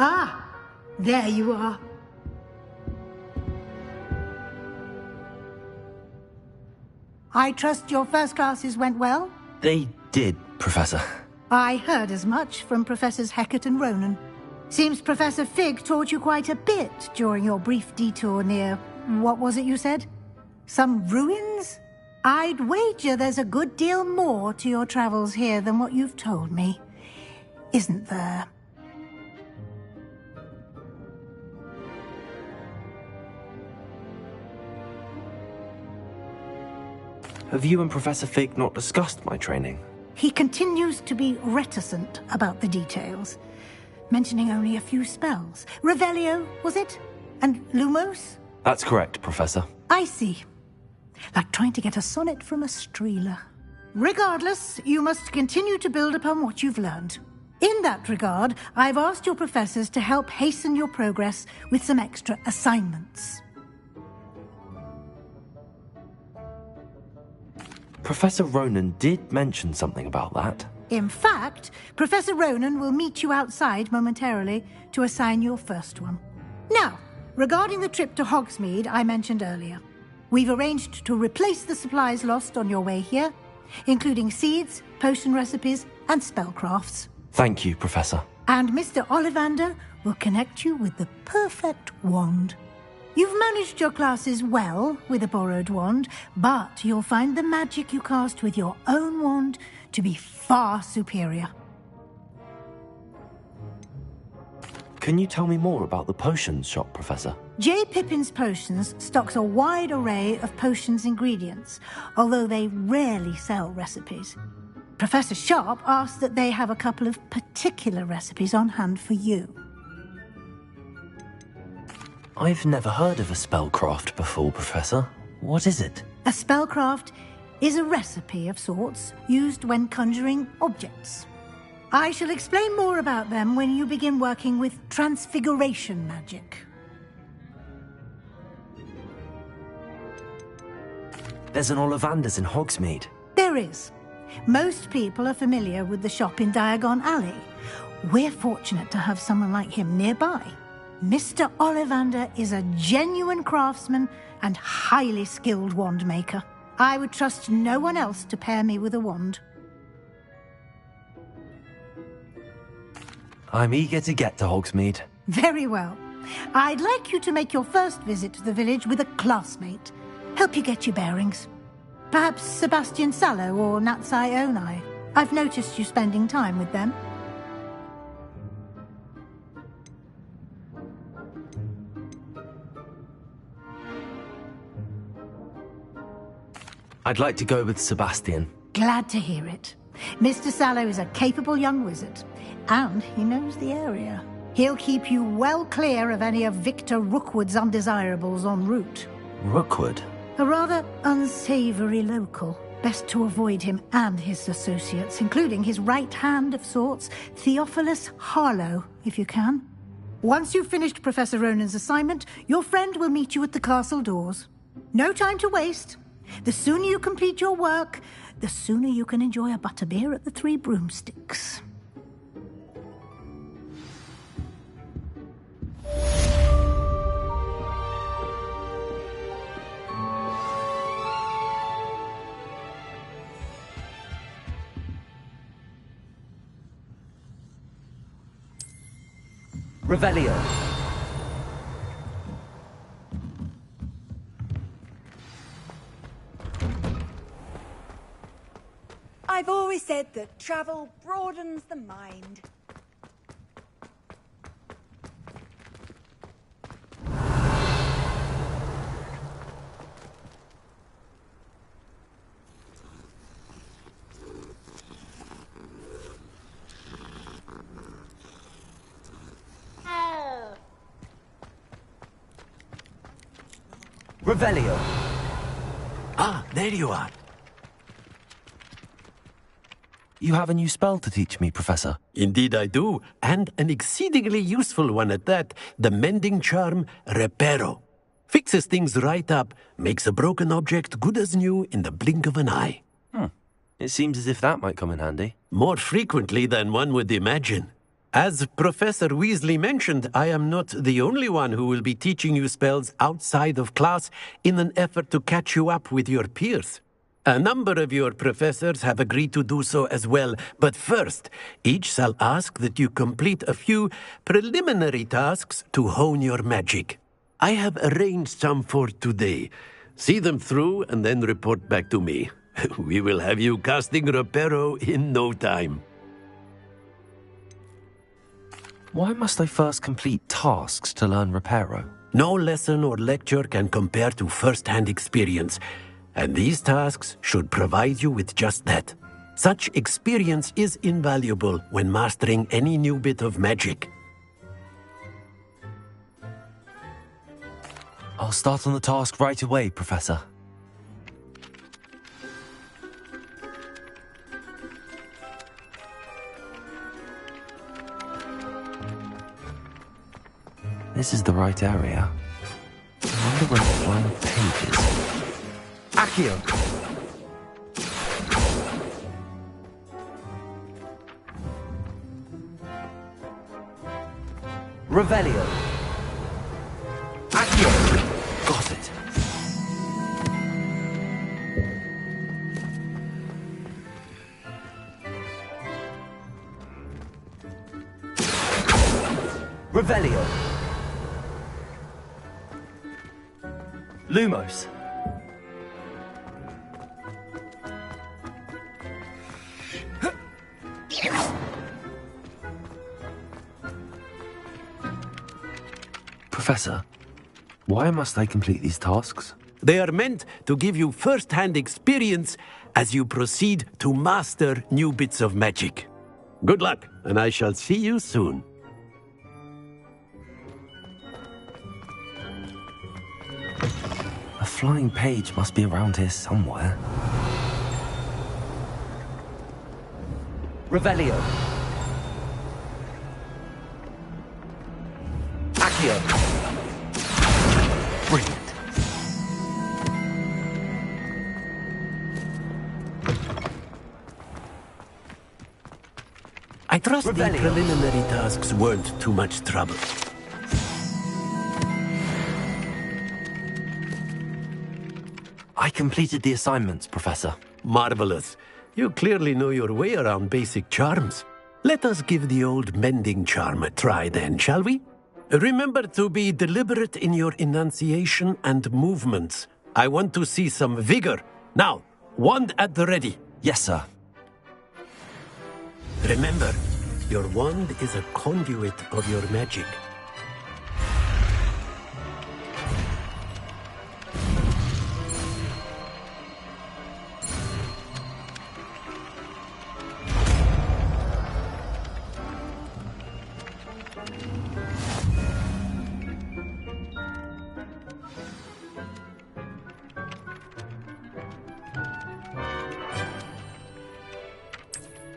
Ah, there you are. I trust your first classes went well? They did, Professor. I heard as much from Professors Hecat and Ronan. Seems Professor Fig taught you quite a bit during your brief detour near... what was it you said? Some ruins? I'd wager there's a good deal more to your travels here than what you've told me. Isn't there? Have you and Professor Fig not discussed my training? He continues to be reticent about the details, mentioning only a few spells. Revelio, was it? And Lumos? That's correct, Professor. I see. Like trying to get a sonnet from a Streeler. Regardless, you must continue to build upon what you've learned. In that regard, I've asked your professors to help hasten your progress with some extra assignments. Professor Ronan did mention something about that. In fact, Professor Ronan will meet you outside momentarily to assign your first one. Now, regarding the trip to Hogsmeade I mentioned earlier, we've arranged to replace the supplies lost on your way here, including seeds, potion recipes, and spellcrafts. Thank you, Professor. And Mr. Ollivander will connect you with the perfect wand. You've managed your classes well with a borrowed wand, but you'll find the magic you cast with your own wand to be far superior. Can you tell me more about the potions shop, Professor? J. Pippin's Potions stocks a wide array of potions ingredients, although they rarely sell recipes. Professor Sharp asked that they have a couple of particular recipes on hand for you. I've never heard of a spellcraft before, Professor. What is it? A spellcraft is a recipe of sorts used when conjuring objects. I shall explain more about them when you begin working with transfiguration magic. There's an Ollivander's in Hogsmeade. There is. Most people are familiar with the shop in Diagon Alley. We're fortunate to have someone like him nearby. Mr. Ollivander is a genuine craftsman and highly skilled wand maker. I would trust no one else to pair me with a wand. I'm eager to get to Hogsmeade. Very well. I'd like you to make your first visit to the village with a classmate. Help you get your bearings. Perhaps Sebastian Sallow or Natsai Onai. I've noticed you spending time with them. I'd like to go with Sebastian. Glad to hear it. Mr. Sallow is a capable young wizard, and he knows the area. He'll keep you well clear of any of Victor Rookwood's undesirables en route. Rookwood? A rather unsavory local. Best to avoid him and his associates, including his right hand of sorts, Theophilus Harlow, if you can. Once you've finished Professor Ronan's assignment, your friend will meet you at the castle doors. No time to waste. The sooner you complete your work, the sooner you can enjoy a butterbeer at the Three Broomsticks. Revelio. I've always said that travel broadens the mind. Revelio. Ah, there you are. You have a new spell to teach me, Professor. Indeed I do, and an exceedingly useful one at that, the mending charm Reparo. Fixes things right up, makes a broken object good as new in the blink of an eye. It seems as if that might come in handy. More frequently than one would imagine. As Professor Weasley mentioned, I am not the only one who will be teaching you spells outside of class in an effort to catch you up with your peers. A number of your professors have agreed to do so as well, but first, each shall ask that you complete a few preliminary tasks to hone your magic. I have arranged some for today. See them through and then report back to me. We will have you casting Reparo in no time. Why must I first complete tasks to learn Reparo? No lesson or lecture can compare to first-hand experience, and these tasks should provide you with just that. Such experience is invaluable when mastering any new bit of magic. I'll start on the task right away, Professor. This is the right area. I wonder where the flying page is. Accio! Revelio! Accio! Got it. Revelio! Lumos. Professor, why must I complete these tasks? They are meant to give you first-hand experience as you proceed to master new bits of magic. Good luck, and I shall see you soon. A flying page must be around here somewhere. Revelio. Accio. Brilliant. I trust the preliminary tasks weren't too much trouble. I completed the assignments, Professor. Marvelous. You clearly know your way around basic charms. Let us give the old mending charm a try then, shall we? Remember to be deliberate in your enunciation and movements. I want to see some vigor. Now, wand at the ready. Yes, sir. Remember, your wand is a conduit of your magic.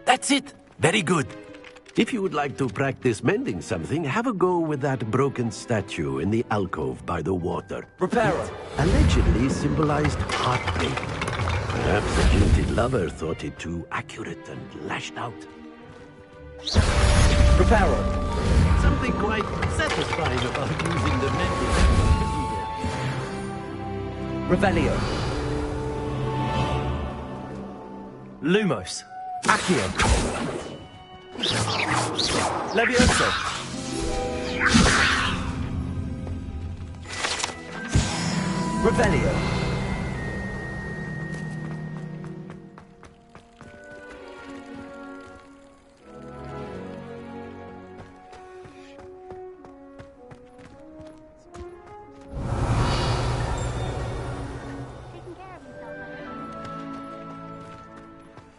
That's it! Very good. If you would like to practice mending something, have a go with that broken statue in the alcove by the water. Reparo. It allegedly symbolized heartbreak. Perhaps a jilted lover thought it too accurate and lashed out. Reparo. Something quite satisfying about using the mending, isn't there? Revelio. Lumos. Accio. Levioso. Revelio.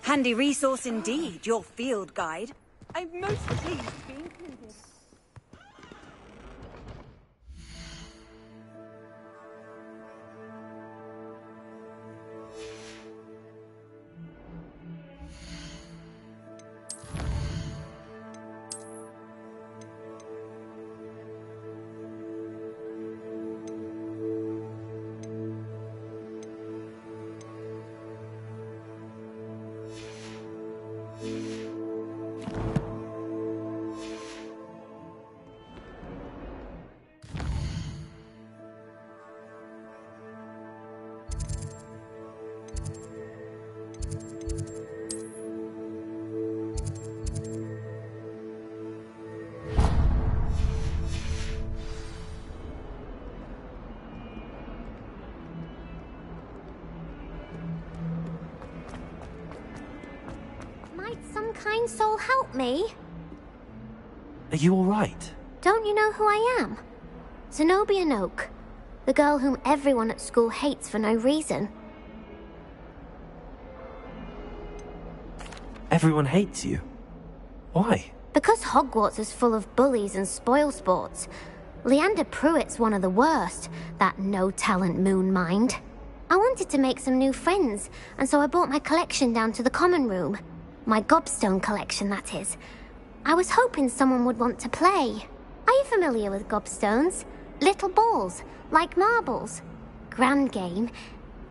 Handy resource indeed, your field guide. I'm most pleased to be included. kind soul help me? Are you alright? Don't you know who I am? Zenobia Noak, the girl whom everyone at school hates for no reason. Everyone hates you. Why? Because Hogwarts is full of bullies and spoilsports. Leander Pruitt's one of the worst, that no-talent moon mind. I wanted to make some new friends, and so I brought my collection down to the common room. My gobstone collection, that is. I was hoping someone would want to play. Are you familiar with gobstones? Little balls, like marbles. Grand game.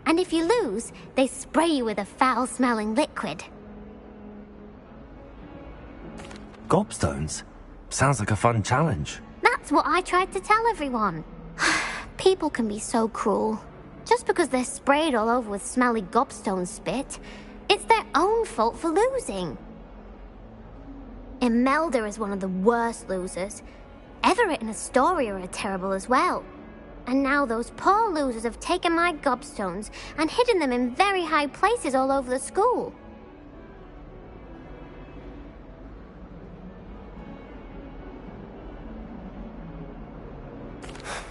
And if you lose, they spray you with a foul-smelling liquid. Gobstones? Sounds like a fun challenge. That's what I tried to tell everyone. People can be so cruel. Just because they're sprayed all over with smelly gobstone spit, it's their own fault for losing. Imelda is one of the worst losers. Everett and Astoria are terrible as well. And now those poor losers have taken my gobstones and hidden them in very high places all over the school.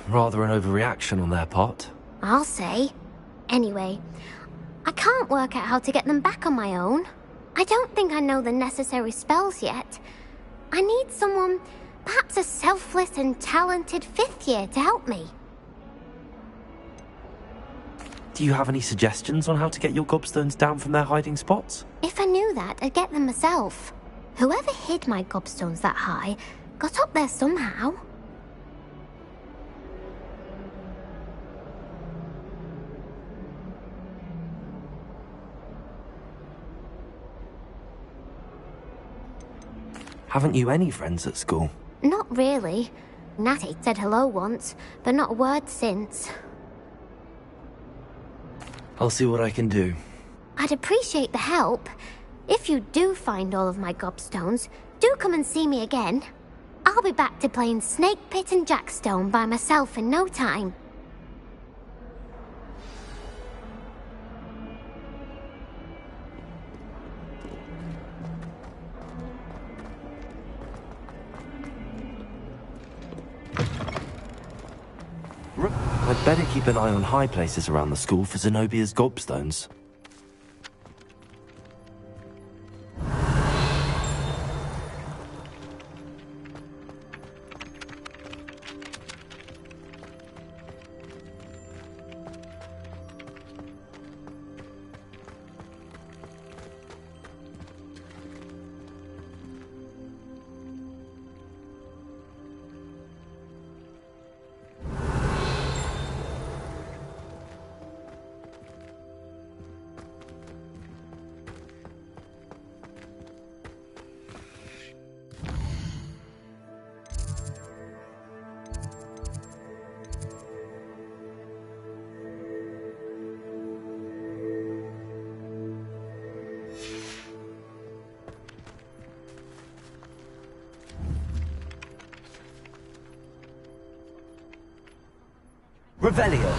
Rather an overreaction on their part. I'll say. Anyway, I can't work out how to get them back on my own. I don't think I know the necessary spells yet. I need someone, perhaps a selfless and talented 5th year to help me. Do you have any suggestions on how to get your gobstones down from their hiding spots? If I knew that, I'd get them myself. Whoever hid my gobstones that high got up there somehow. Haven't you any friends at school? Not really. Natty said hello once, but not a word since. I'll see what I can do. I'd appreciate the help. If you do find all of my gobstones, do come and see me again. I'll be back to playing Snake Pit and Jackstone by myself in no time. I'd better keep an eye on high places around the school for Zenobia's gobstones. Revelio.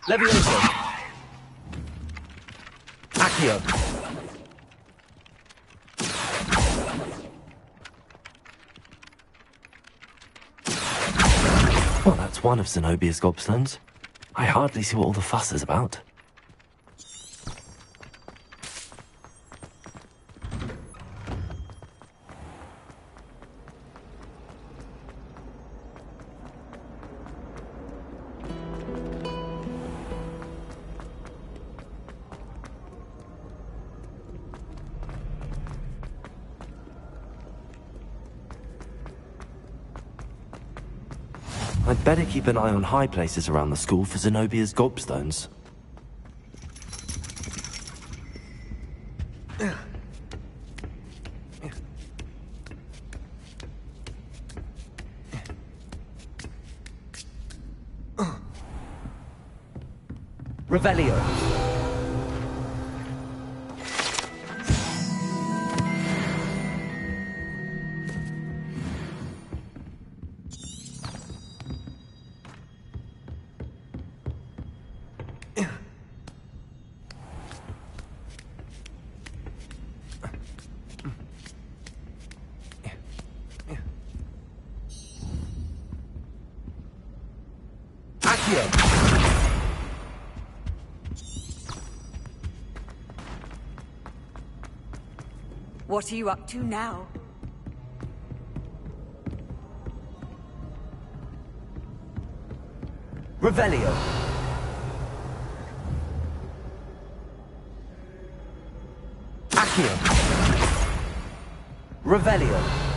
Levioso. Accio. Well, that's one of Zenobia's gobstones. I hardly see what all the fuss is about. I'd better keep an eye on high places around the school for Zenobia's gobstones. Revelio. Accio! What are you up to now? Revelio. Accio. Revelio.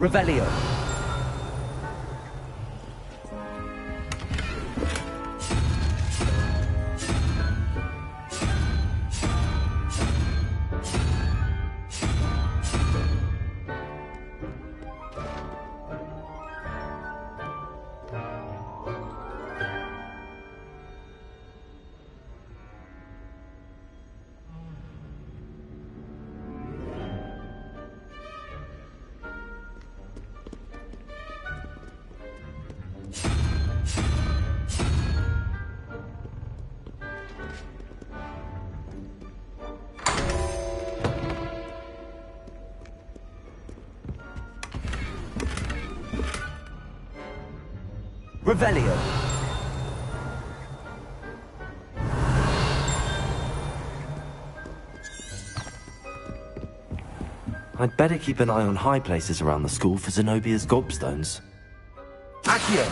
Revelio. Revelio. I'd better keep an eye on high places around the school for Zenobia's gobstones. Accio.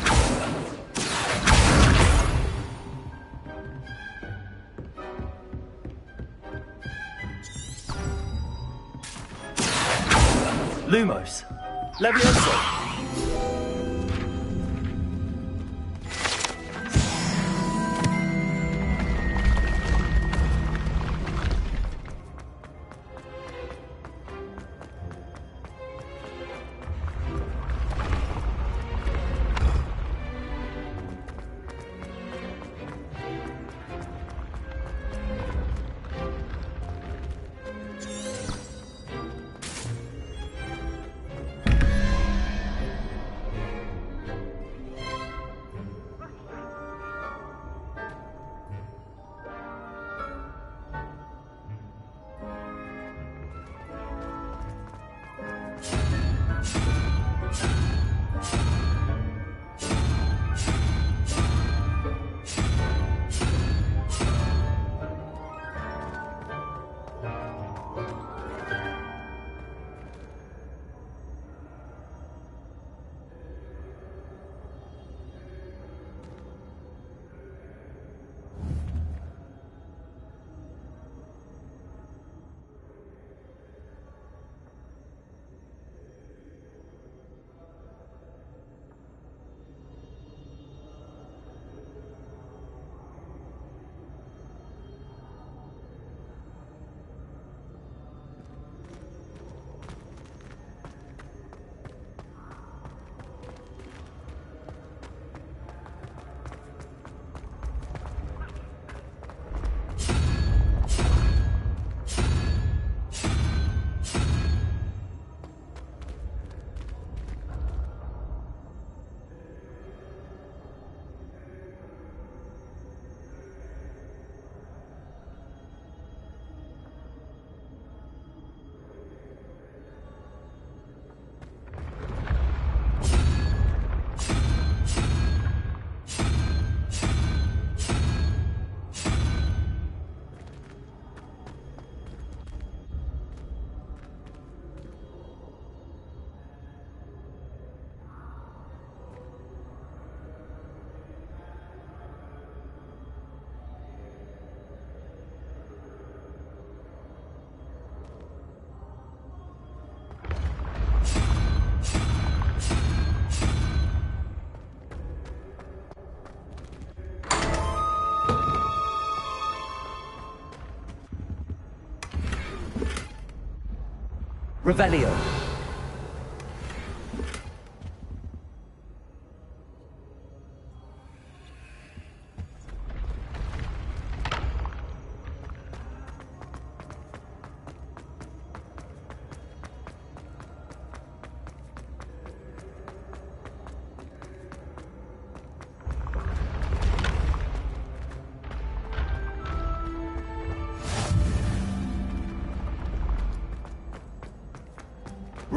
Lumos. Levioso. Revelio.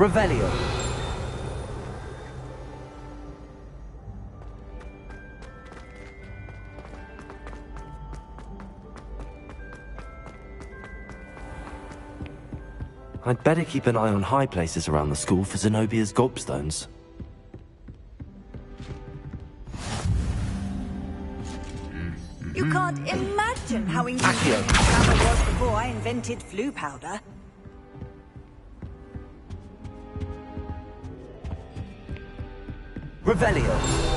Revelio. I'd better keep an eye on high places around the school for Zenobia's gobstones. You can't imagine how inconvenient travel was before I invented flu powder. Revelio.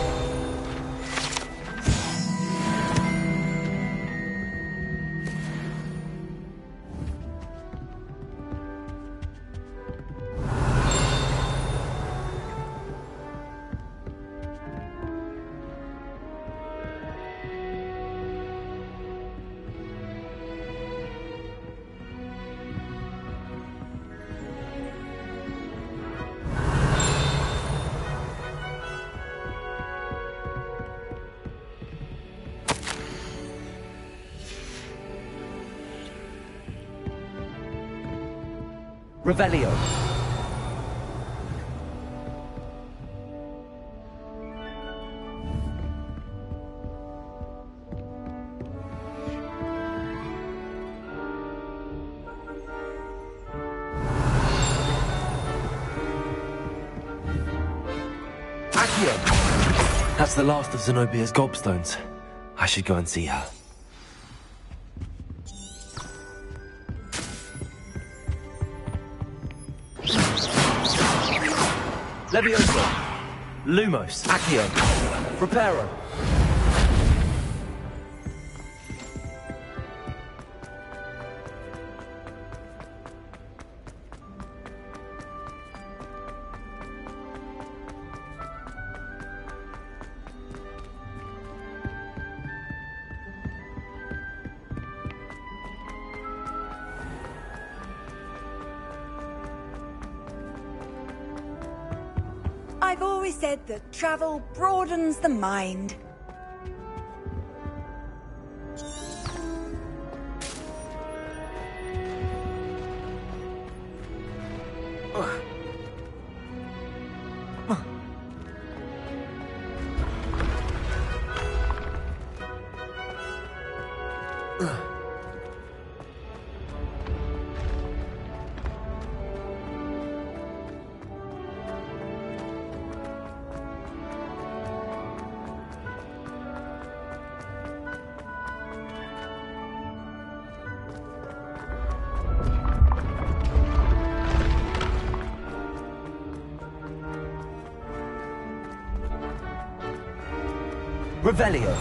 Revelio. Accio. That's the last of Zenobia's gobstones. I should go and see her. Levioso, Lumos, Accio, Reparo. I've always said that travel broadens the mind. Revelio.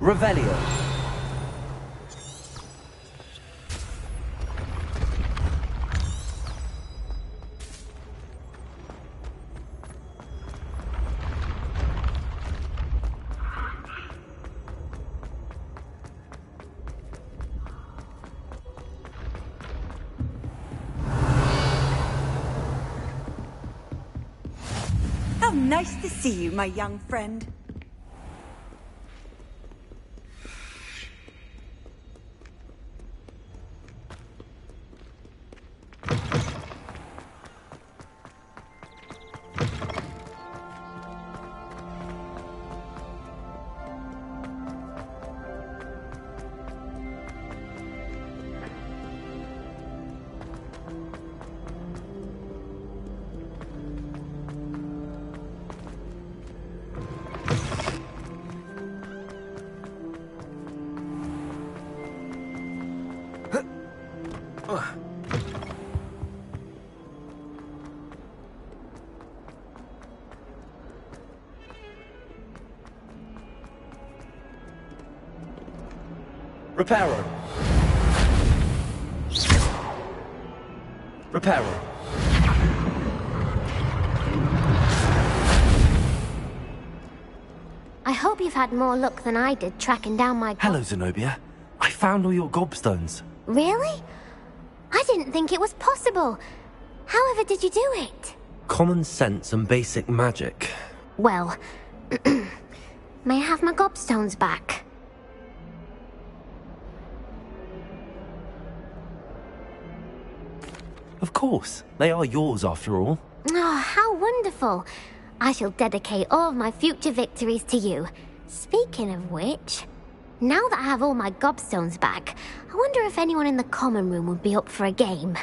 Revelio. How nice to see you, my young friend. Reparo. Reparo. I hope you've had more luck than I did tracking down my... Hello, Zenobia. I found all your gobstones. Really? I didn't think it was possible. However did you do it? Common sense and basic magic. Well, may I have my gobstones back? Of course. They are yours, after all. Oh, how wonderful. I shall dedicate all of my future victories to you. Speaking of which, now that I have all my gobstones back, I wonder if anyone in the common room would be up for a game.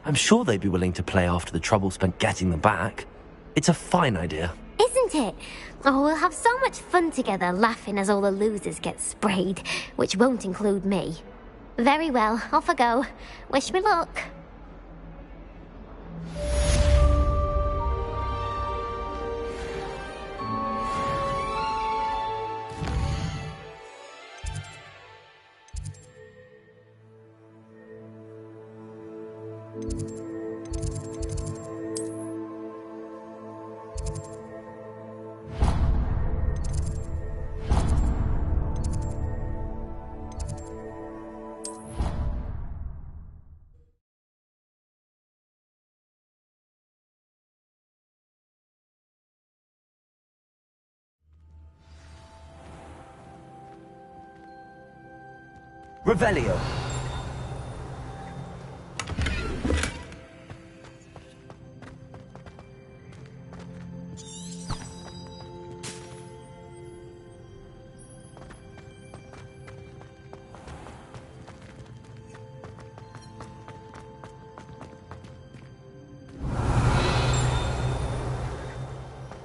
I'm sure they'd be willing to play after the trouble spent getting them back. It's a fine idea. Isn't it? Oh, we'll have so much fun together, laughing as all the losers get sprayed, which won't include me. Very well, off I go. Wish me luck. Revelio.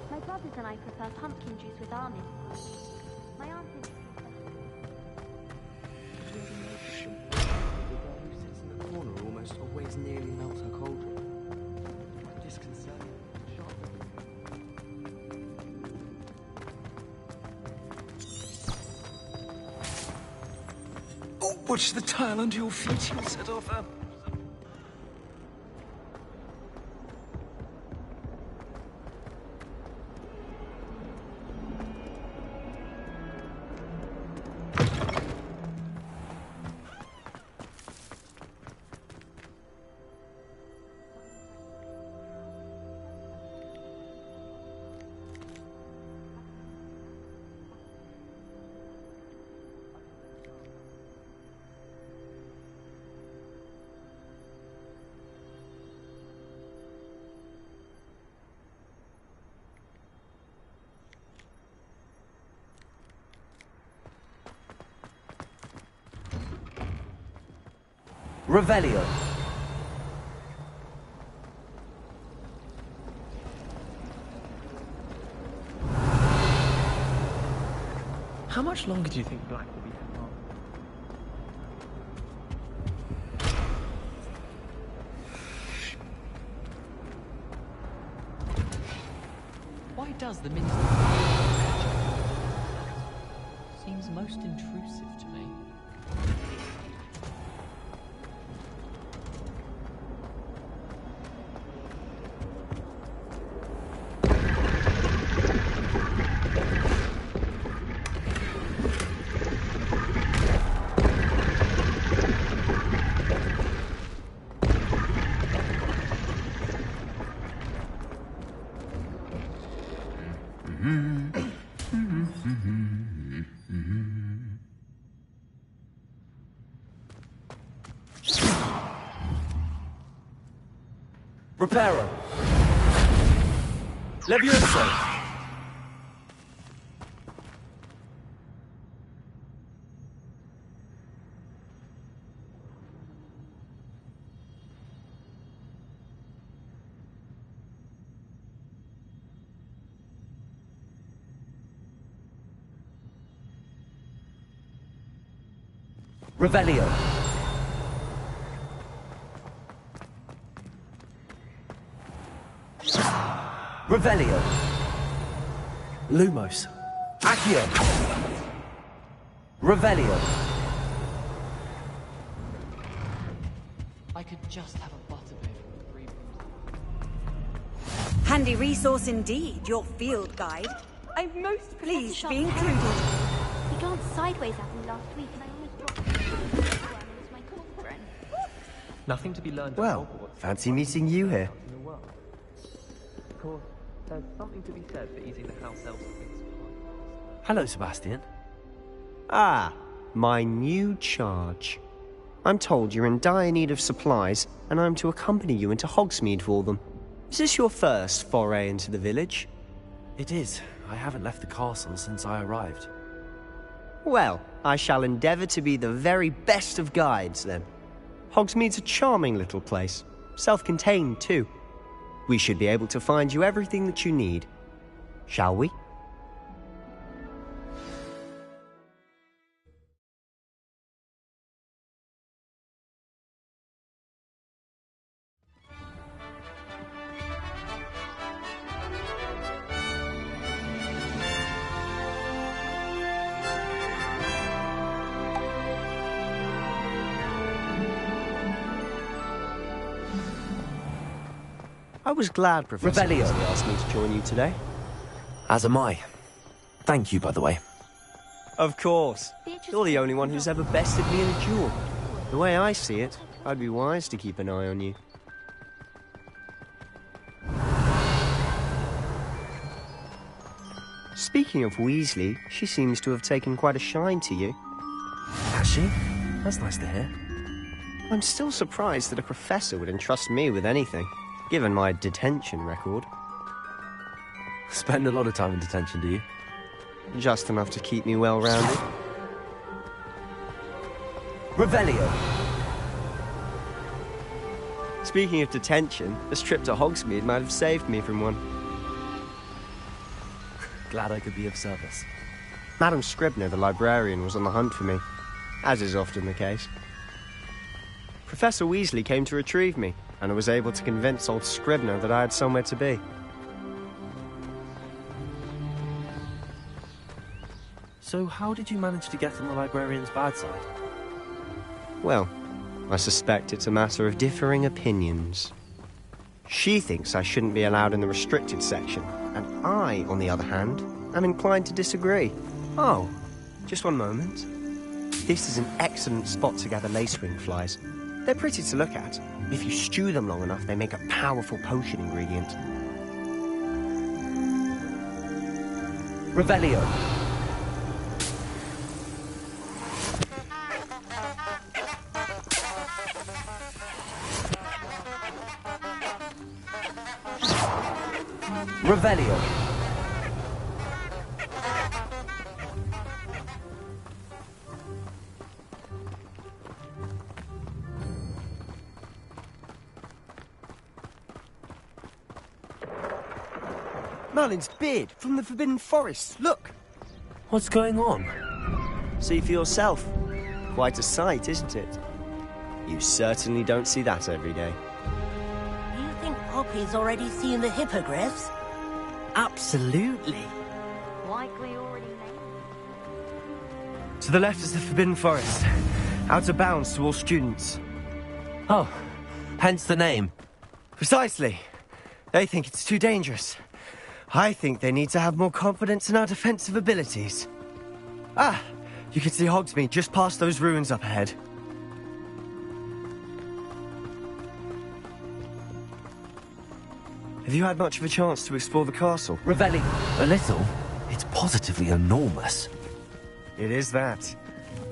My brothers and I prefer pumpkin juice with almonds. My aunt is... Almost always nearly melts her cauldron. Disconcerting. Oh, watch the tile under your feet, you'll set off her. Revelio. How much longer do you think Black will be held on? Why does the minister seems most intrusive to me? Reparo. Levioso. Revelio. Revelio. Lumos. Accio. Revelio. I could just have a butterbeer from the Three Rooms. Handy resource indeed, your field guide. I'm most pleased to be included. He glanced sideways at me last week and I almost dropped my cauldron. Nothing to be learned Well, at Hogwarts. fancy meeting you here. In the world. Of course, there's something to be said for easing the house elves of things behind. Hello, Sebastian. Ah, my new charge. I'm told you're in dire need of supplies, and I'm to accompany you into Hogsmeade for them. Is this your first foray into the village? It is. I haven't left the castle since I arrived. Well, I shall endeavour to be the very best of guides, then. Hogsmeade's a charming little place. Self-contained, too. We should be able to find you everything that you need. Shall we? I was glad Professor Weasley asked me to join you today. As am I. Thank you, by the way. Of course. You're the only one who's ever bested me in a duel. The way I see it, I'd be wise to keep an eye on you. Speaking of Weasley, she seems to have taken quite a shine to you. Has she? That's nice to hear. I'm still surprised that a professor would entrust me with anything, given my detention record. Spend a lot of time in detention, do you? Just enough to keep me well-rounded. Revelio! Speaking of detention, this trip to Hogsmeade might have saved me from one. Glad I could be of service. Madam Scribner, the librarian, was on the hunt for me, as is often the case. Professor Weasley came to retrieve me, and I was able to convince old Scribner that I had somewhere to be. So how did you manage to get on the librarian's bad side? Well, I suspect it's a matter of differing opinions. She thinks I shouldn't be allowed in the restricted section, and I, on the other hand, am inclined to disagree. Oh, just one moment. This is an excellent spot to gather lacewing flies. They're pretty to look at. If you stew them long enough, they make a powerful potion ingredient. Revelio. Revelio. Merlin's beard from the Forbidden Forest. Look! What's going on? See for yourself. Quite a sight, isn't it? You certainly don't see that every day. You think Poppy's already seen the hippogriffs? Absolutely. Likely already made. To the left is the Forbidden Forest. Out of bounds to all students. Oh, hence the name. Precisely. They think it's too dangerous. I think they need to have more confidence in our defensive abilities. Ah, you can see Hogsmeade just past those ruins up ahead. Have you had much of a chance to explore the castle? Revelli. A little. It's positively enormous. It is that.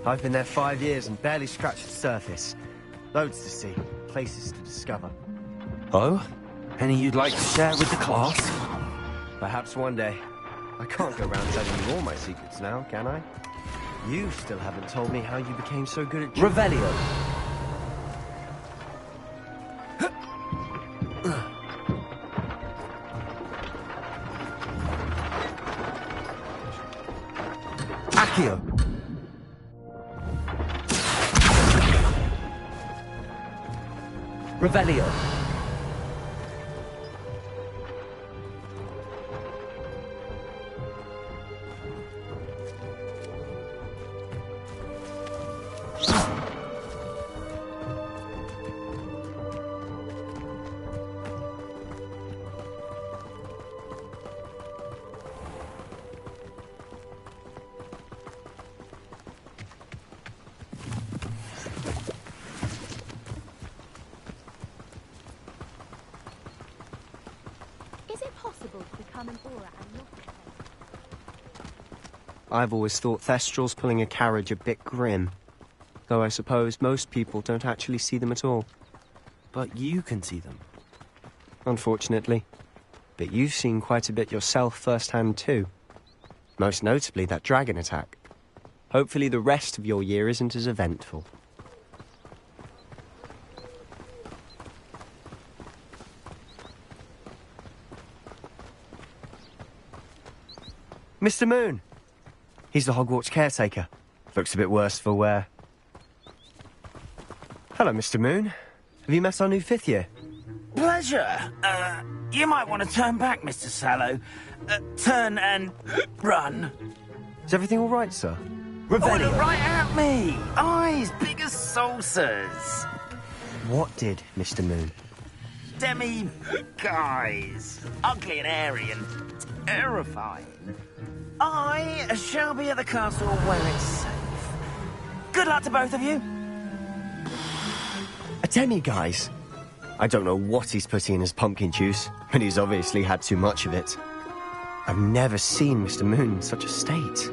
I've been there 5 years and barely scratched the surface. Loads to see, places to discover. Oh? Any you'd like to share with the class? Perhaps one day. I can't go around telling you all my secrets now, can I? You still haven't told me how you became so good at... Revelio. Accio. Revelio. Is it possible to become an aura and not a I've always thought Thestral's pulling a carriage a bit grim. Though I suppose most people don't actually see them at all. But you can see them. Unfortunately. But you've seen quite a bit yourself firsthand too. Most notably that dragon attack. Hopefully the rest of your year isn't as eventful. Mr. Moon! He's the Hogwarts caretaker. Looks a bit worse for wear. Hello, Mr. Moon. Have you met our new 5th year? Pleasure. You might want to turn back, Mr. Sallow. Turn and run. Is everything all right, sir? Oh, look right at me! Eyes big as saucers. What did, Mr. Moon? Guys. Ugly and airy and terrifying. I shall be at the castle when it's safe. Good luck to both of you. A demi-guise? I don't know what he's putting in his pumpkin juice, but he's obviously had too much of it. I've never seen Mr. Moon in such a state.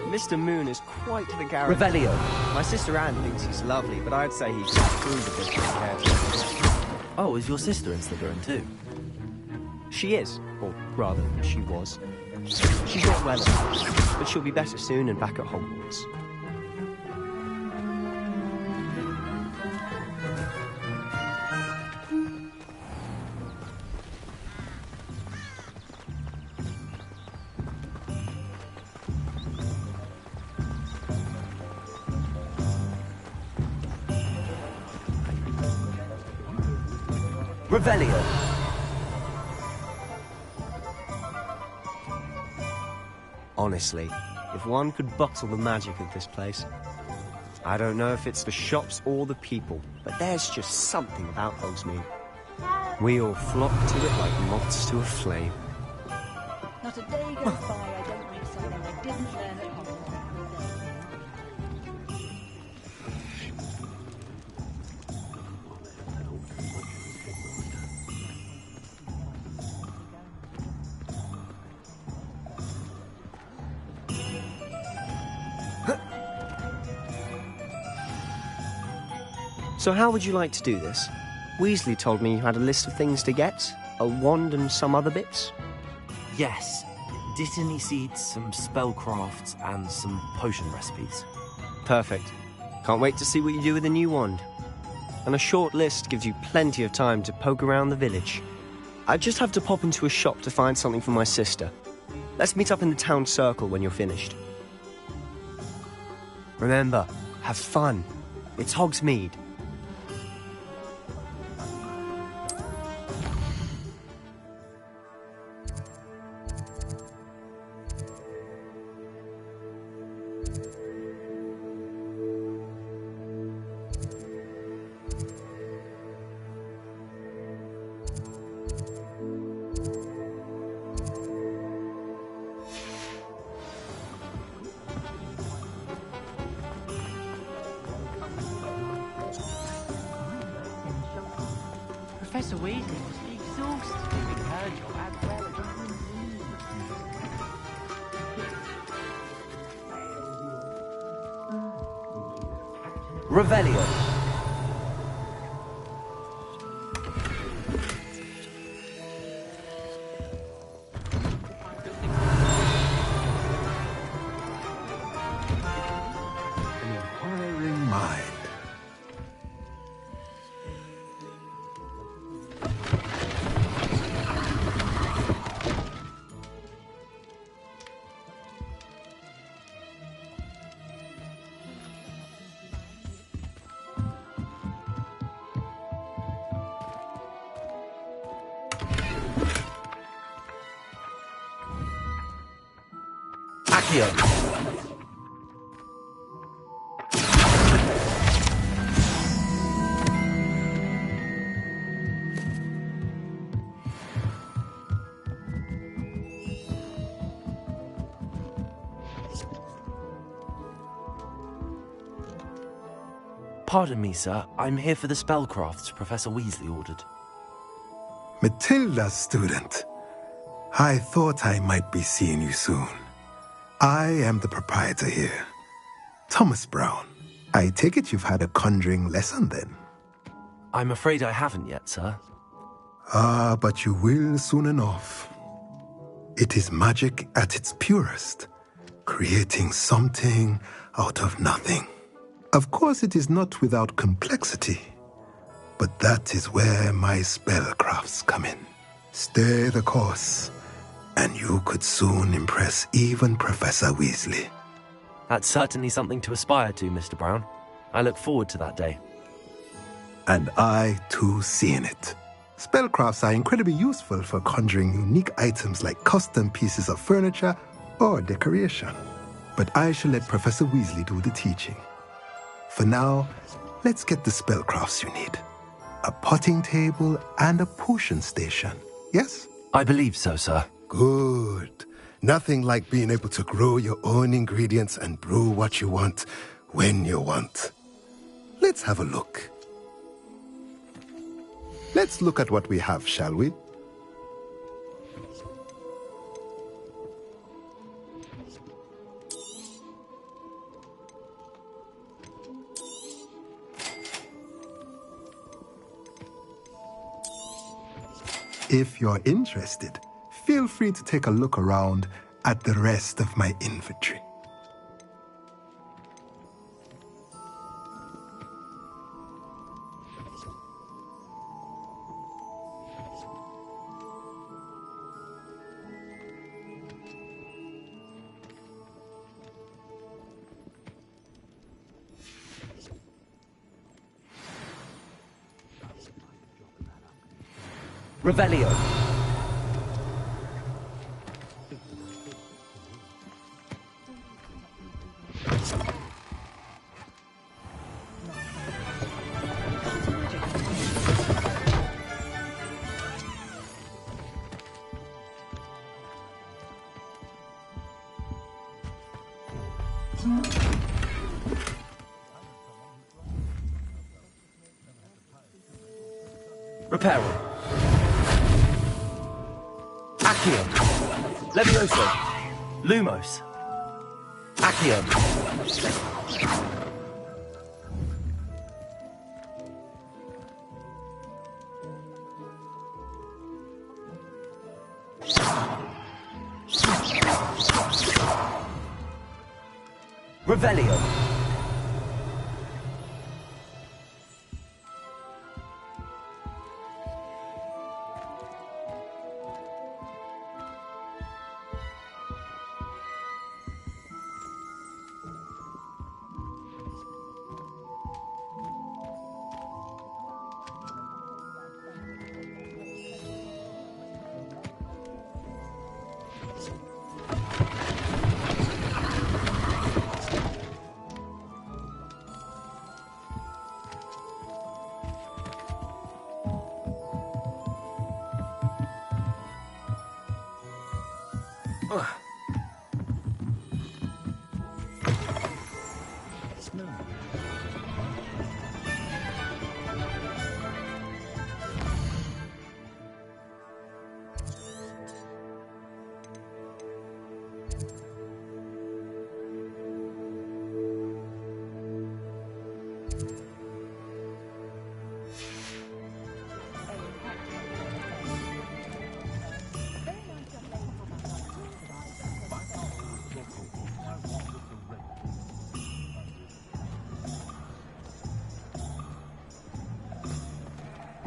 Mr. Moon is quite the character. Revelio. My sister Anne thinks he's lovely, but I'd say he's improved a bit compared to... Oh, is your sister in Slytherin too? She is, or rather, she was. She's not well enough, but she'll be better soon and back at Hogwarts. Revelio. Honestly, if one could bottle the magic of this place. I don't know if it's the shops or the people, but there's just something about Hogsmeade. We all flock to it like moths to a flame. Not a day goes by I don't read something I didn't learn at home. So how would you like to do this? Weasley told me you had a list of things to get. A wand and some other bits. Yes. Dittany seeds, some spellcrafts, and some potion recipes. Perfect. Can't wait to see what you do with the new wand. And a short list gives you plenty of time to poke around the village. I just have to pop into a shop to find something for my sister. Let's meet up in the town circle when you're finished. Remember, have fun. It's Hogsmeade. Professor Weasley must be exhausted doing her job as well as Revelio. An inquiring mind. Accio. Pardon me, sir. I'm here for the spellcrafts Professor Weasley ordered. Matilda, student. I thought I might be seeing you soon. I am the proprietor here. Thomas Brown, I take it you've had a conjuring lesson then? I'm afraid I haven't yet, sir. Ah, but you will soon enough. It is magic at its purest, creating something out of nothing. Of course, it is not without complexity, but that is where my spellcrafts come in. Stay the course, and you could soon impress even Professor Weasley. That's certainly something to aspire to, Mr. Brown. I look forward to that day. And I, too, see in it. Spellcrafts are incredibly useful for conjuring unique items like custom pieces of furniture or decoration. But I shall let Professor Weasley do the teaching. For now, let's get the spellcrafts you need. A potting table and a potion station, yes? I believe so, sir. Good. Nothing like being able to grow your own ingredients and brew what you want, when you want. Let's have a look. Let's look at what we have, shall we? If you're interested, feel free to take a look around at the rest of my inventory. Revelio. Reparo. Accio. Levioso. Lumos. Accio. Revelio.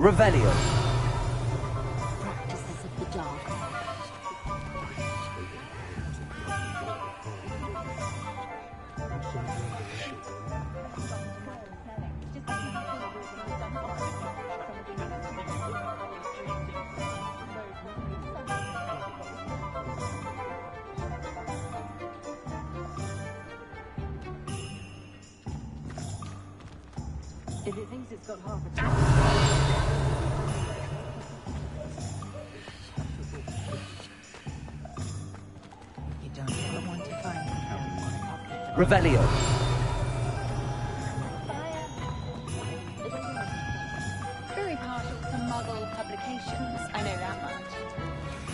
Revelio. Practices of the dark. If it thinks it's got half a chance. You don't ever want to find yourself. Revelio. Very partial to Muggle publications. I know that much.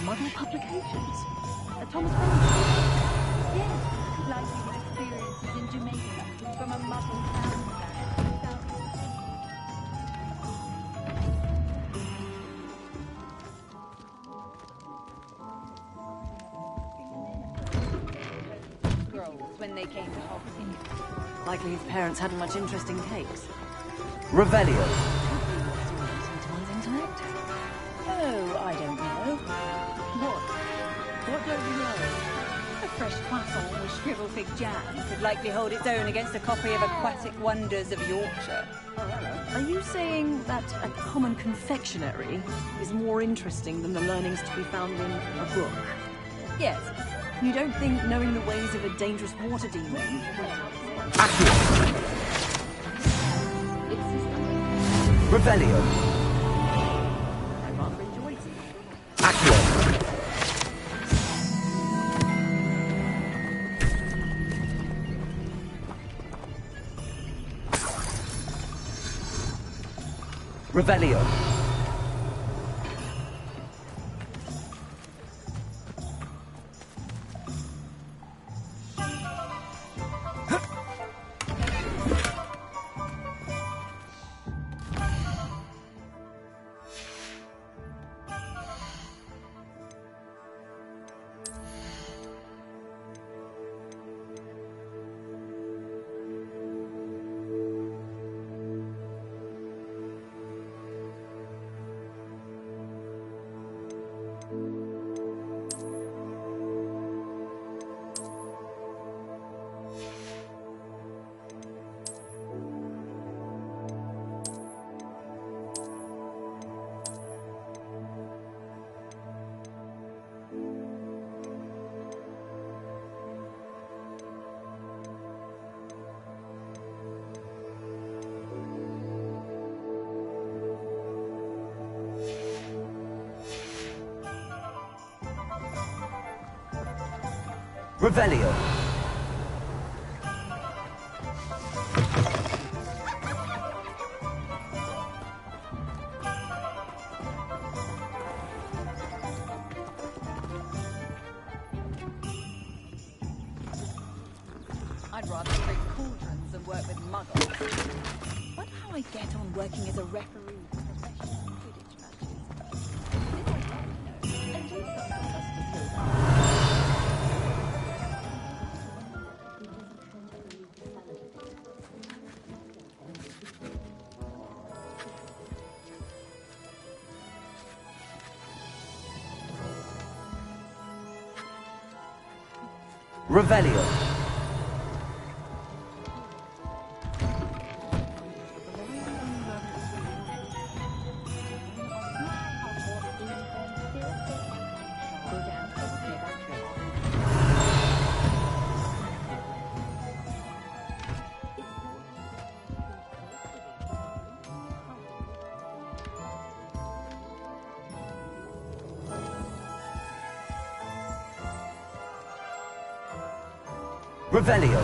Muggle publications? Thomas Brown? Yes, like his experiences in Jamaica. When they came to Hogsmeade. Likely his parents hadn't much interest in cakes. Revelio. Oh, I don't know. What? What don't you know? A fresh croissant with shrivel fig jam could likely hold its own against a copy of Aquatic Wonders of Yorkshire. Are you saying that a common confectionery is more interesting than the learnings to be found in a book? Yes. You don't think knowing the ways of a dangerous water demon... Revelio. I rather enjoyed it. Accio. Revelio. Revelio. I'd rather break cauldrons than work with muggles. Wonder how I get on working as a referee for professional Quidditch Revelio. Revelio.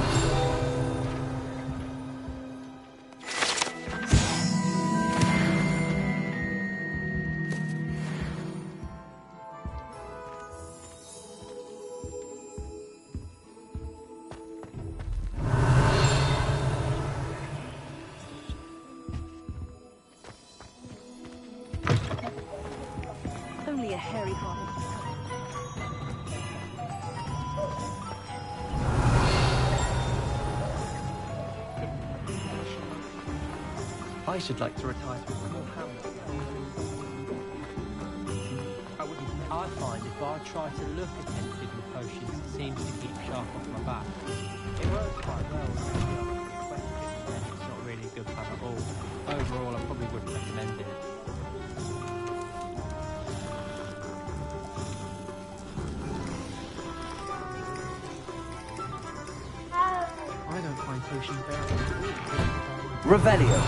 Only a hairy heart. I should like to retire to a small hamlet. I find if I try to look attentive with potions, it seems to keep sharp off my back. It works quite well when you ask a question, and it's not really a good plan at all. Overall, I probably wouldn't recommend it. I don't find potions very Revelio.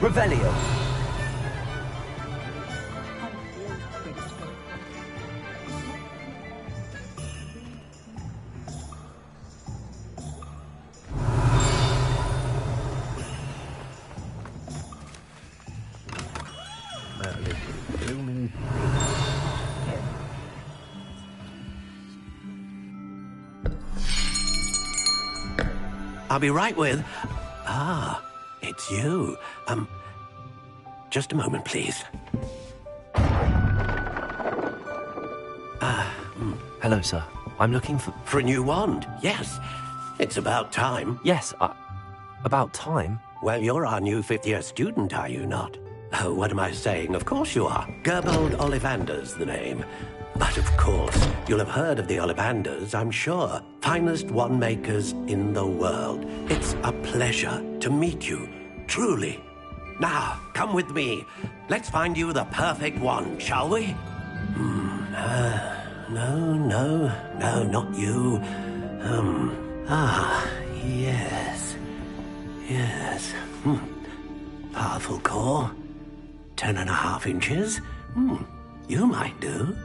Revelio. I'll be right with... Ah, it's you. Just a moment, please. Hello, sir. I'm looking for... For a new wand, yes. It's about time. Yes, about time? Well, you're our new fifth-year student, are you not? Oh, what am I saying? Of course you are. Gerbold Ollivander's the name. But of course, you'll have heard of the Ollivanders, I'm sure. Finest wand makers in the world. It's a pleasure to meet you, truly. Now, come with me. Let's find you the perfect wand, shall we? No, not you. Yes. Powerful core. 10.5 inches. You might do.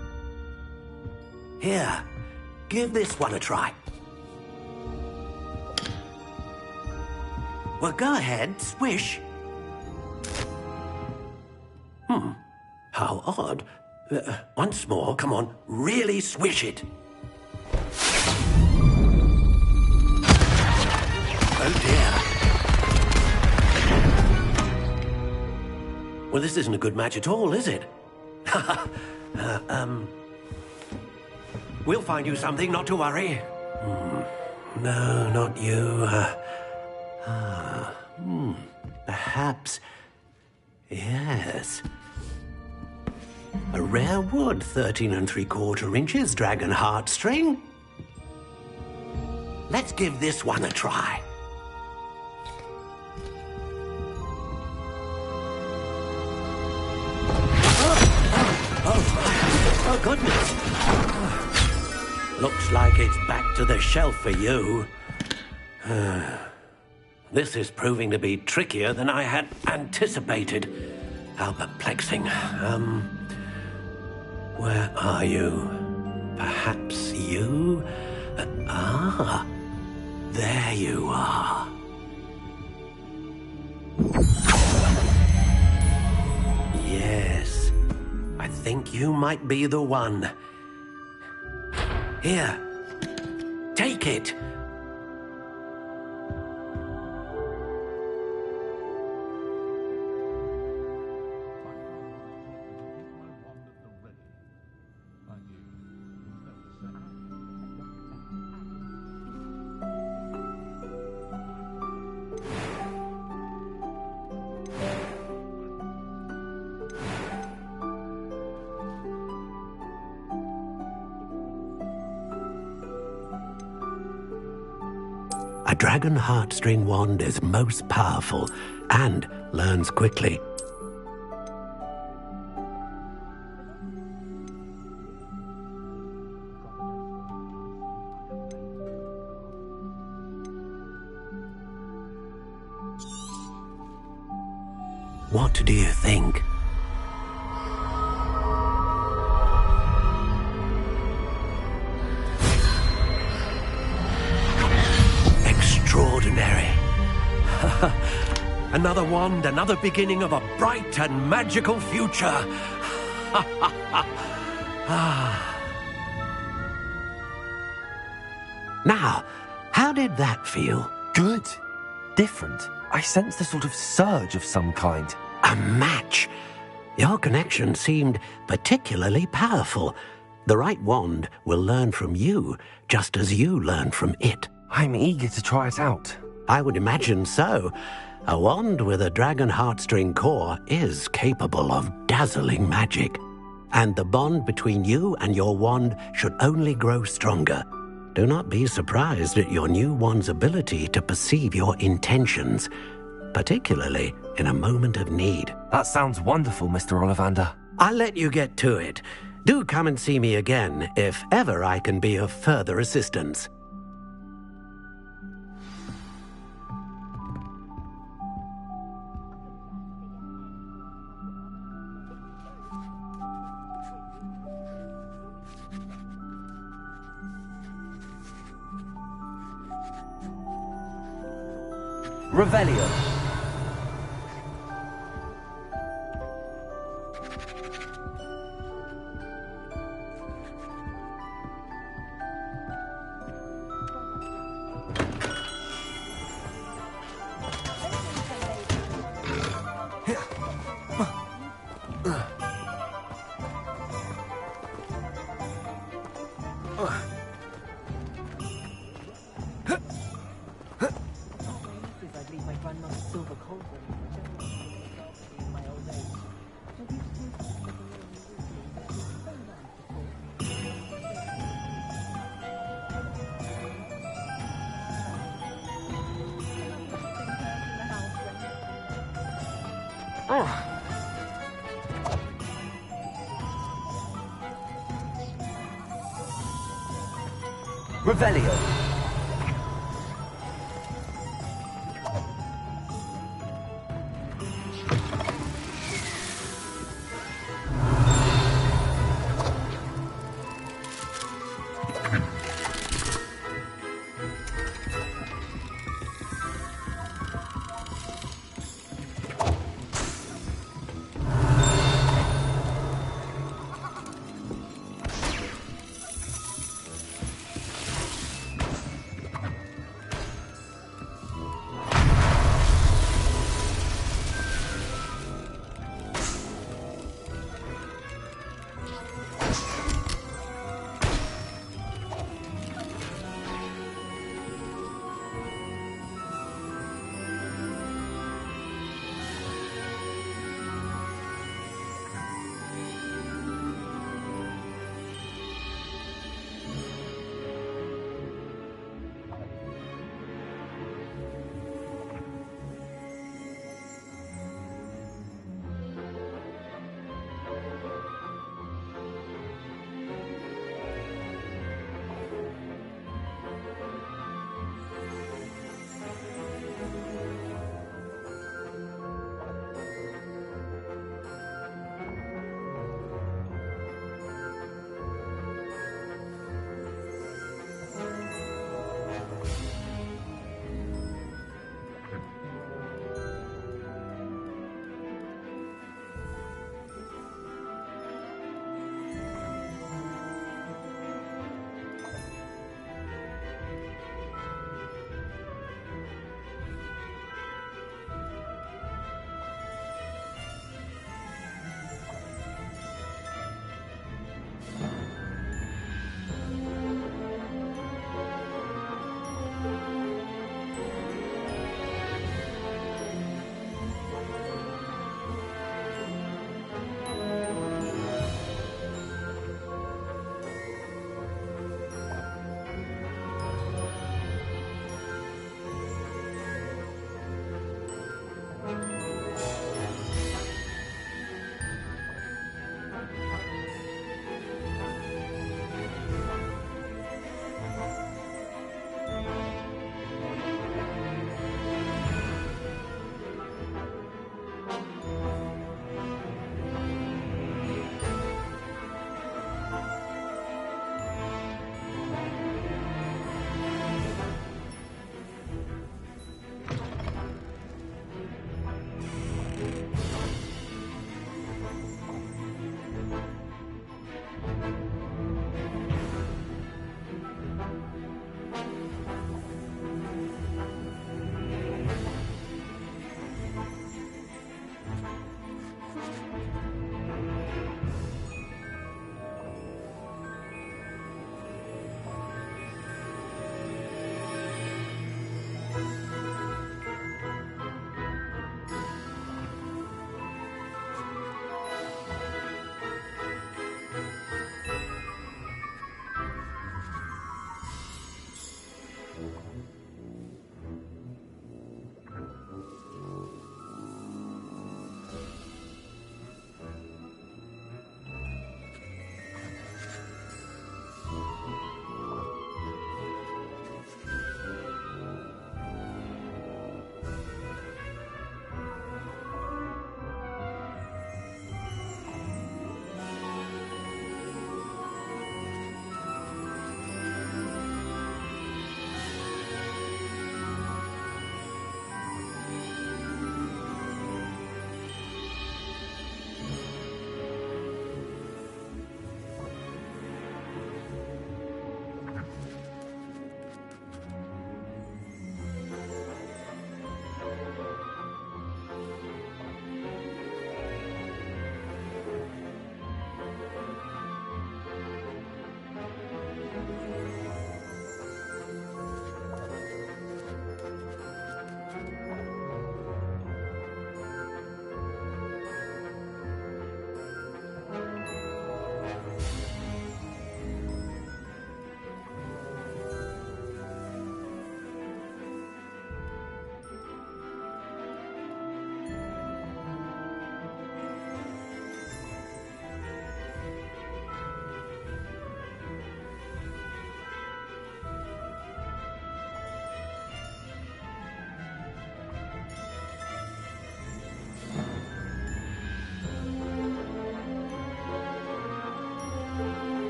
Here, give this one a try. Well, go ahead, swish. How odd. Once more, come on, really swish it. Oh dear. Well, this isn't a good match at all, is it? We'll find you something, not to worry. No, not you. Perhaps... Yes. A rare wood, 13 3/4 inches, dragon heartstring. Let's give this one a try. Oh, goodness. Looks like it's back to the shelf for you. This is proving to be trickier than I had anticipated. How perplexing. Where are you? Perhaps you? There you are. Yes, I think you might be the one. Here, take it. A dragon heartstring wand is most powerful and learns quickly. What do you think? Extraordinary. Another wand, another beginning of a bright and magical future. Now, how did that feel? Good. Different. I sensed a sort of surge of some kind. A match. Your connection seemed particularly powerful. The right wand will learn from you, just as you learn from it. I'm eager to try it out. I would imagine so. A wand with a dragon heartstring core is capable of dazzling magic. And the bond between you and your wand should only grow stronger. Do not be surprised at your new wand's ability to perceive your intentions, particularly in a moment of need. That sounds wonderful, Mr. Ollivander. I'll let you get to it. Do come and see me again if ever I can be of further assistance. Revelio. Revelio.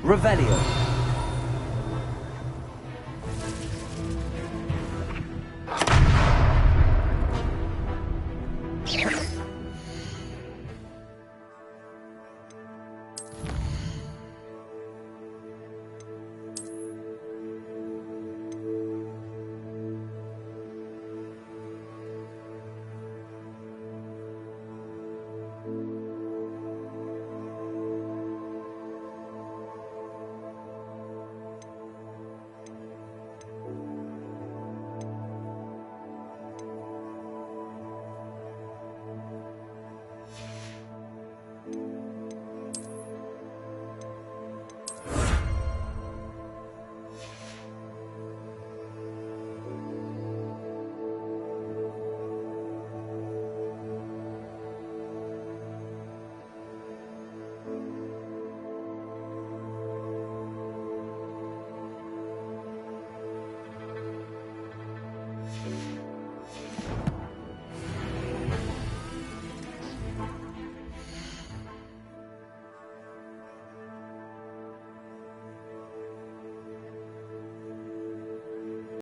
Revelio.